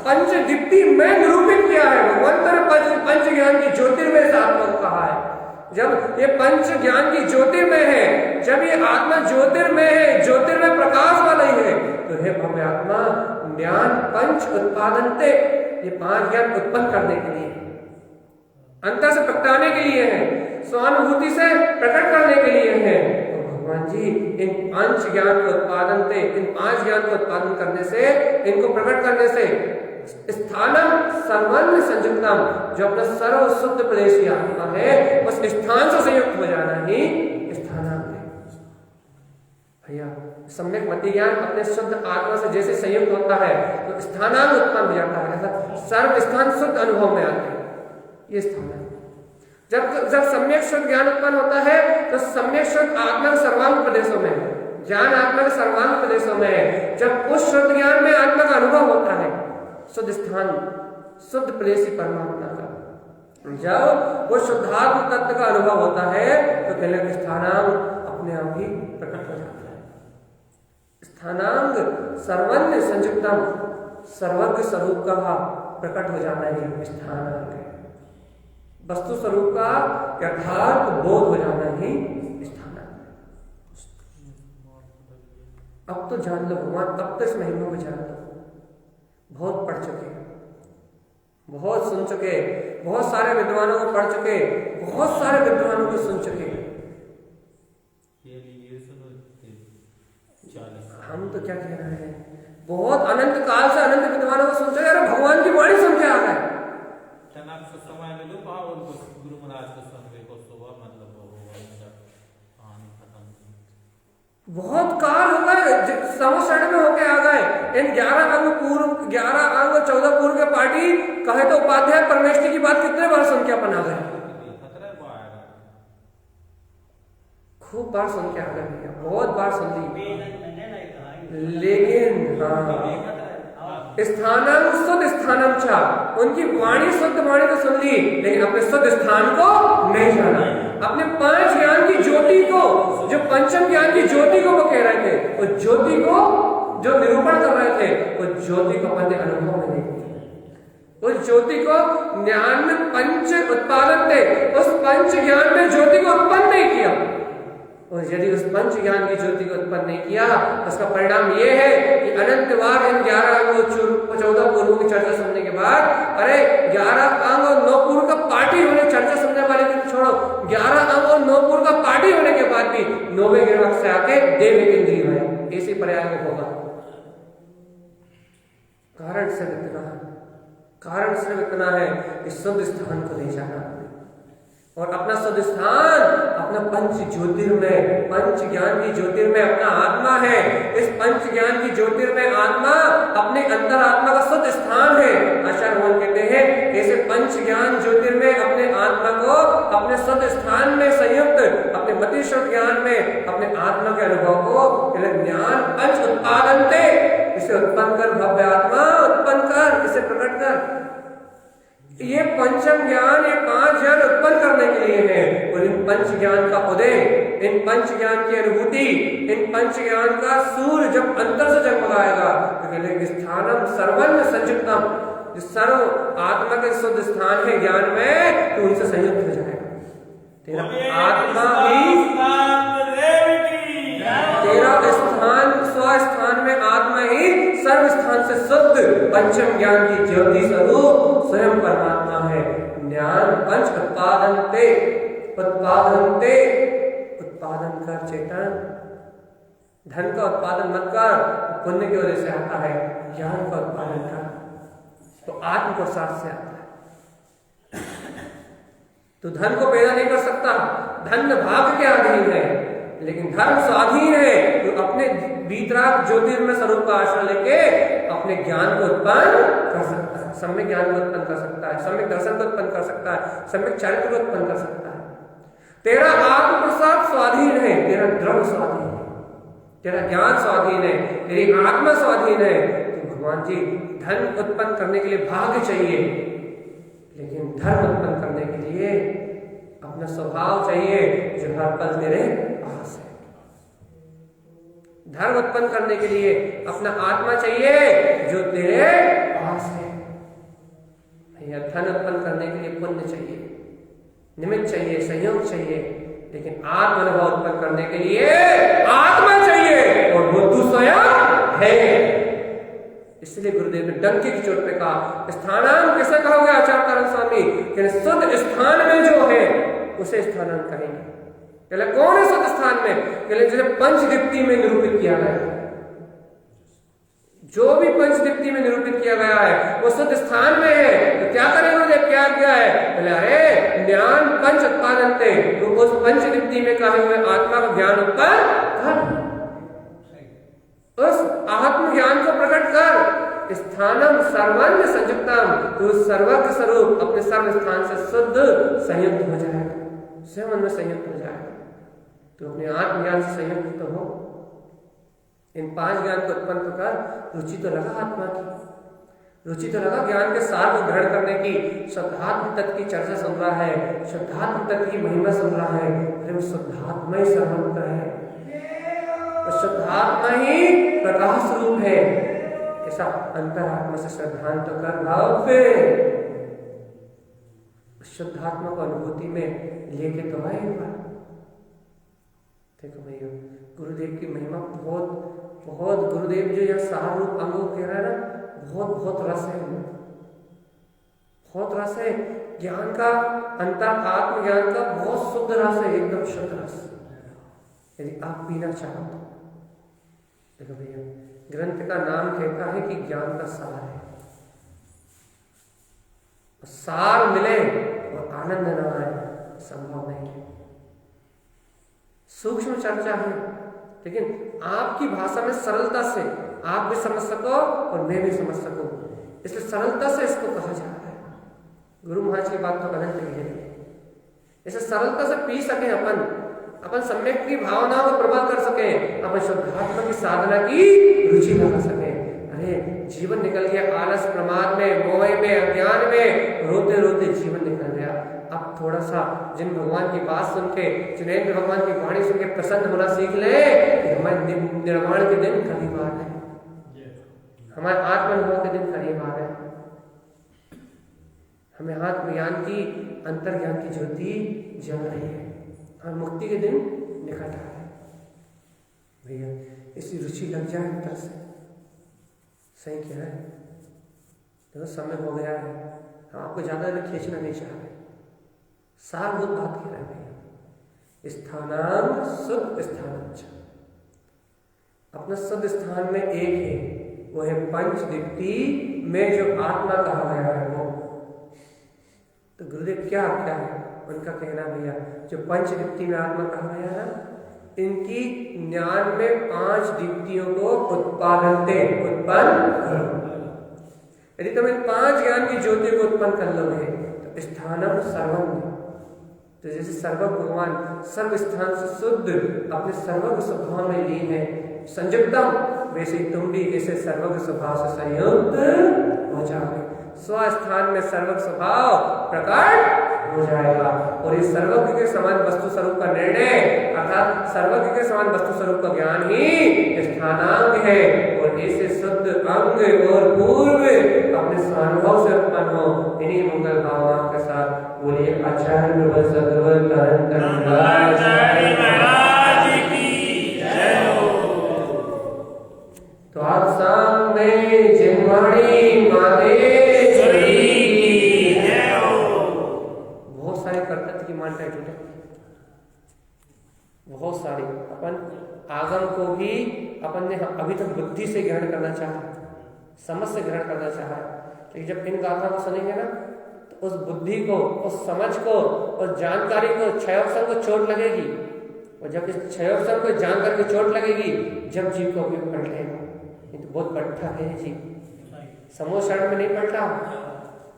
पंच दीप्ति में निरूपित किया है भगवंत ने, पंच ज्ञान की ज्योतिर्मय इस आत्मा को कहा है। जब ये पंच ज्ञान की ज्योतिर्मय है, जब ये आत्मा ज्योतिर्मय है, ज्योतिर्मय प्रकाश वाली है, तो हे भव्य आत्मा ज्ञान पंच उत्पादनते, ये 5 ज्ञान उत्पन्न करने के लिए, अंतर से प्रकटाने के लिए है, स्वानुभूति से प्रकट करने के लिए है। तो भगवान जी इन 5 ज्ञान को उत्पादन थे, इन 5 ज्ञान को उत्पादन करने से, इनको प्रकट करने से स्थानम सर्वन्न संयुक्तम, जो अपना सर्व शुद्ध प्रदेश आत्मा है, उस स्थान से संयुक्त हो जाना ही स्थानांग है। भैया सम्यक मति ज्ञान अपने शुद्ध आत्मा से जैसे संयुक्त होता है तो स्थानांग उत्पन्न हो जाता है, ऐसा सर्व स्थान शुद्ध अनुभव में आते हैं, ये स्थान है। जब सम्यक शुद्ध ज्ञान उत्पन्न होता है तो सम्यक शुद्ध आत्मा के सर्वांग प्रदेशों में, ज्ञान आत्मा के सर्वांग प्रदेशों में है। जब उस शुद्ध ज्ञान में आत्मा का अनुभव होता है, शुद्ध स्थान, शुद्ध प्रदेशी परमात्मा का, जब वो शुद्धात्म तत्व का अनुभव होता है तो कहने के स्थानांग अपने आप ही प्रकट हो जाता है। स्थानांग सर्वन्य संयुक्तम, सर्वज्ञ स्वरूप का प्रकट हो जाना ही स्थानांग है। वस्तु स्वरूप का यथार्थ बोध हो जाना ही स्थानांग है। अब तो जान लो भगवान, अब तो इस महिमा को जान लो। बहुत पढ़ चुके, बहुत सुन चुके, बहुत सारे विद्वानों को पढ़ चुके, बहुत सारे विद्वानों को सुन चुके। हम तो क्या कह रहे हैं, बहुत अनंत काल से अनंत विद्वानों को सुन चुके। अरे भगवान की वाणी सुन के आ गए। गुरु महाराज को सुन को सुबह मतलब बहुत काल हो गए, समशरण में होके आ गए। इन 11 अंग पूर्व, 11 अंग 14 पूर्व के पार्टी कहे तो उपाध्याय परमेष्ठी की बात कितने बार सुन के अपन आ गए? खूब बार सुन के आ गए भैया, बहुत बार सुन ली। लेकिन स्थानम शुद्ध स्थानम था, उनकी वाणी शुद्ध वाणी तो सुन ली, लेकिन अपने शुद्ध स्थान को नहीं जाना। अपने 5 ज्ञान की ज्योति को, जो पंचम ज्ञान की ज्योति को वो कह रहे थे, वो ज्योति को जो निरूपण कर रहे थे, वो ज्योति को अपने अनुभव में नहीं किया। उस ज्योति को ज्ञान में पंच उत्पादन थे, उस पंच ज्ञान में ज्योति को उत्पन्न नहीं किया। और यदि उस पंच ज्ञान की ज्योति को उत्पन्न नहीं किया, उसका परिणाम ये है कि अनंत बार इन 11 अंगों 14 पूर्वों की चर्चा सुनने के बाद, अरे 11 अंग और 9 पूर्व का पार्टी होने, चर्चा सुनने वाले को छोड़ो, 11 अंग और 9 पूर्व का पार्टी होने के बाद भी 9वें गिरवक से आके देव केंद्रीय है, इसी पर्याय में होगा। कारण सिर्फ इतना है कि शुद्ध स्थान को नहीं जाना, और अपना शुद्ध स्थान अपना पंच ज्योतिर्मय, पंच ज्ञान की ज्योतिर्मय अपना आत्मा है। इस पंच ज्ञान की ज्योतिर्मय आत्मा अपने अंतर आत्मा का शुद्ध स्थान है। आचार्य भगवान कहते हैं ऐसे पंच ज्ञान ज्योतिर्मय अपने आत्मा को अपने शुद्ध स्थान में संयुक्त, अपने मति शुद्ध ज्ञान में अपने आत्मा के अनुभव को ज्ञान पंच उत्पादन थे, इसे उत्पन्न कर भव्य आत्मा उत्पन्न कर, इसे प्रकट कर। ये पंचम ज्ञान, ये 5 ज्ञान उत्पन्न करने के लिए है। और इन पंच ज्ञान का उदय, इन पंच ज्ञान की अनुभूति, इन पंच ज्ञान का सूर्य जब अंतर से जगमगाएगा तो कहते स्थानम सर्वन्न संयुक्तम, जो सर्व आत्मा के शुद्ध स्थान है ज्ञान में, तो उनसे संयुक्त हो जाएगा। तेरा आत्मा ही, तेरा स्थान स्वस्थान में आत्मा ही सर्व स्थान से शुद्ध पंचम ज्ञान की ज्योति स्वरूप स्वयं परमात्मा है। ज्ञान पंच उत्पादनते, उत्पादनते, उत्पादन कर चेतन, धन का उत्पादन मत कर, पुण्य की वजह से आता है। ज्ञान का उत्पादन कर तो आत्म प्रसाद से आता है। तो धन को पैदा नहीं कर सकता, धन भाग्य के अधीन है, लेकिन धर्म स्वाधीन है। तो अपने भीतराग ज्योतिर्मय स्वरूप का आश्रय लेके अपने ज्ञान को उत्पन्न कर सकता है, सम्यक ज्ञान को उत्पन्न कर सकता है, सम्यक दर्शन को उत्पन्न कर सकता है, सम्यक चरित्र को उत्पन्न कर सकता है। तेरा आत्म प्रसाद स्वाधीन है, तेरा द्रव्य स्वाधीन है, तेरा ज्ञान स्वाधीन है, तेरी आत्मा स्वाधीन है। तो भगवान जी धन उत्पन्न करने के लिए भाग्य चाहिए, लेकिन धर्म उत्पन्न करने के लिए अपना स्वभाव चाहिए जो हर पल तेरे पास है। धर्म उत्पन्न करने के लिए अपना आत्मा चाहिए जो तेरे पास है। भैया धन उत्पन्न करने के लिए पुण्य चाहिए, निमित्त चाहिए, संयोग चाहिए, लेकिन आत्म अनुभव उत्पन्न करने के लिए आत्मा चाहिए और वो तू स्वयं है। इसलिए गुरुदेव ने डंके की चोट पे कहा, स्थानांत किसे कहोगे आचार्य तारण स्वामी, कि शुद्ध स्थान में जो है उसे स्थानांत कहेंगे। कहले कौन है शुद्ध स्थान में? कहले जिसे पंचदीप्ति में निरूपित किया गया है, जो भी पंचदीप्ति में निरूपित किया गया है वो शुद्ध स्थान में है। तो क्या करें उन्होंने, क्या किया है? बोले अरे ज्ञान पंच उत्पादन थे, तो उस पंचदीप्ति में कहे हुए आत्मा का ज्ञान उत्पन्न कर, उस आत्म ज्ञान को प्रकट कर। स्थानम सर्वज्ञ संयुक्तम, तो सर्वज्ञ स्वरूप अपने सर्व स्थान से शुद्ध संयुक्त हो जाएगा, स्वयं में संयुक्त हो जाएगा। तो अपने आत्म ज्ञान से संयुक्त तो हो। इन 5 ज्ञान को उत्पन्न कर, रुचि तो लगा आत्मा की, रुचि तो लगा ज्ञान के सार को ग्रहण करने की। शुद्धात्म तत्व की चर्चा सुन रहा है, शुद्धात्म तत्व की महिमा सुन रहा है। अरे वो शुद्धात्मा ही सर्वत्र है, तो शुद्धात्मा ही प्रकाश रूप है। ऐसा अंतरात्मा से श्रद्धांत तो कर भाव पे शुद्धात्मा को अनुभूति में लेके तो आए एक बार। देखो भैया गुरुदेव की महिमा बहुत बहुत, गुरुदेव जो यह सार रूप अंग कह रहा है ना, बहुत बहुत रस है, बहुत रस है ज्ञान का, अंतर आत्म ज्ञान का बहुत शुद्ध रस है, एकदम शुद्ध रस। यदि आप पीना चाहो तो देखो भैया, ग्रंथ का नाम कहता है कि ज्ञान का सार है। सार मिले और आनंद न आए संभव नहीं है। सूक्ष्म चर्चा है, लेकिन आपकी भाषा में सरलता से आप भी समझ सको और मैं भी समझ सकूं, इसलिए सरलता से इसको कहा जा रहा है। गुरु महाराज की बात तो अनंत है, इसे सरलता से पी सके अपन सम्यक की भावनाओं को प्रबल कर सके, अपन शुद्धात्मा की साधना की रुचि लगा सके। अरे जीवन निकल गया आलस प्रमाद में, मोह में, अज्ञान में, रोते रोते जीवन निकल गया। अब थोड़ा सा जिन भगवान की बात सुन के, जिनेंद्र भगवान की वाणी सुन के प्रसन्न होना सीख ले, हमारे निर्वाण के दिन करीब आ रहे हैं, हमारे आत्मानुभव के दिन करीब आ रहे हैं, हमें आत्मज्ञान की, अंतर ज्ञान की ज्योति जल रही है, हमें मुक्ति के दिन निकट आ रहे हैं। भैया इसी रुचि लग जाए अंतर से, सही क्या है? देखो समय हो गया है, हम आपको ज्यादा खींचना नहीं चाह रहे, सारभूत बात कह रहे हैं भैया। स्थानांत शुद्ध स्थान, अपना शुद्ध स्थान में एक है, वो है पंचदीप्ति में जो आत्मा कहा गया है वो। तो गुरुदेव क्या क्या है उनका कहना भैया, जो पंचदीप्ति में आत्मा कहा गया है, इनकी ज्ञान में 5 दीप्तियों को उत्पन्न करो। यदि तुम इन 5 ज्ञान की ज्योति को उत्पन्न कर लोगे तो स्थानम सर्वम, तो जैसे सर्वज्ञ भगवान सर्व स्थान से शुद्ध अपने सर्वज्ञ स्वभाव में लीन है, संयुक्तम, वैसे तुम भी ऐसे सर्वज्ञ स्वभाव से संयुक्त हो जाओगे। स्वस्थान में सर्वज्ञ स्वभाव प्रकट हो जाएगा, और इस सर्वज्ञ के समान वस्तु स्वरूप का निर्णय अर्थात सर्वज्ञ के समान वस्तु स्वरूप का ज्ञान ही स्थानांग है। और ऐसे शुद्ध अंग और पूर्व अपने स्वानुभव से उत्पन्न हो, इन्हीं मंगल भावनाओं के साथ बोलिए आचार्य प्रबल सद्गुरु तो आप सामने जिनवाणी माते कर्तव्य की मान्यता जुटे, बहुत सारी। अपन आगम को भी अपन ने अभी तक बुद्धि से ग्रहण करना चाहा, समझ से ग्रहण करना चाहा, लेकिन जब इन गाथा को सुनेंगे ना तो उस बुद्धि को, उस समझ को, उस जानकारी को, क्षयोक्षण को चोट लगेगी। और जब इस क्षयोक्षण को जानकारी को चोट लगेगी, जब जीव को उपयोग पलटेगा। ये तो बहुत बढ़ता है जी, समूह शरण में नहीं पलटा,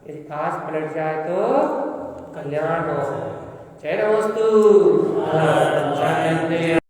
यदि आज पलट जाए तो कल्याण हो। जय नमस्तु।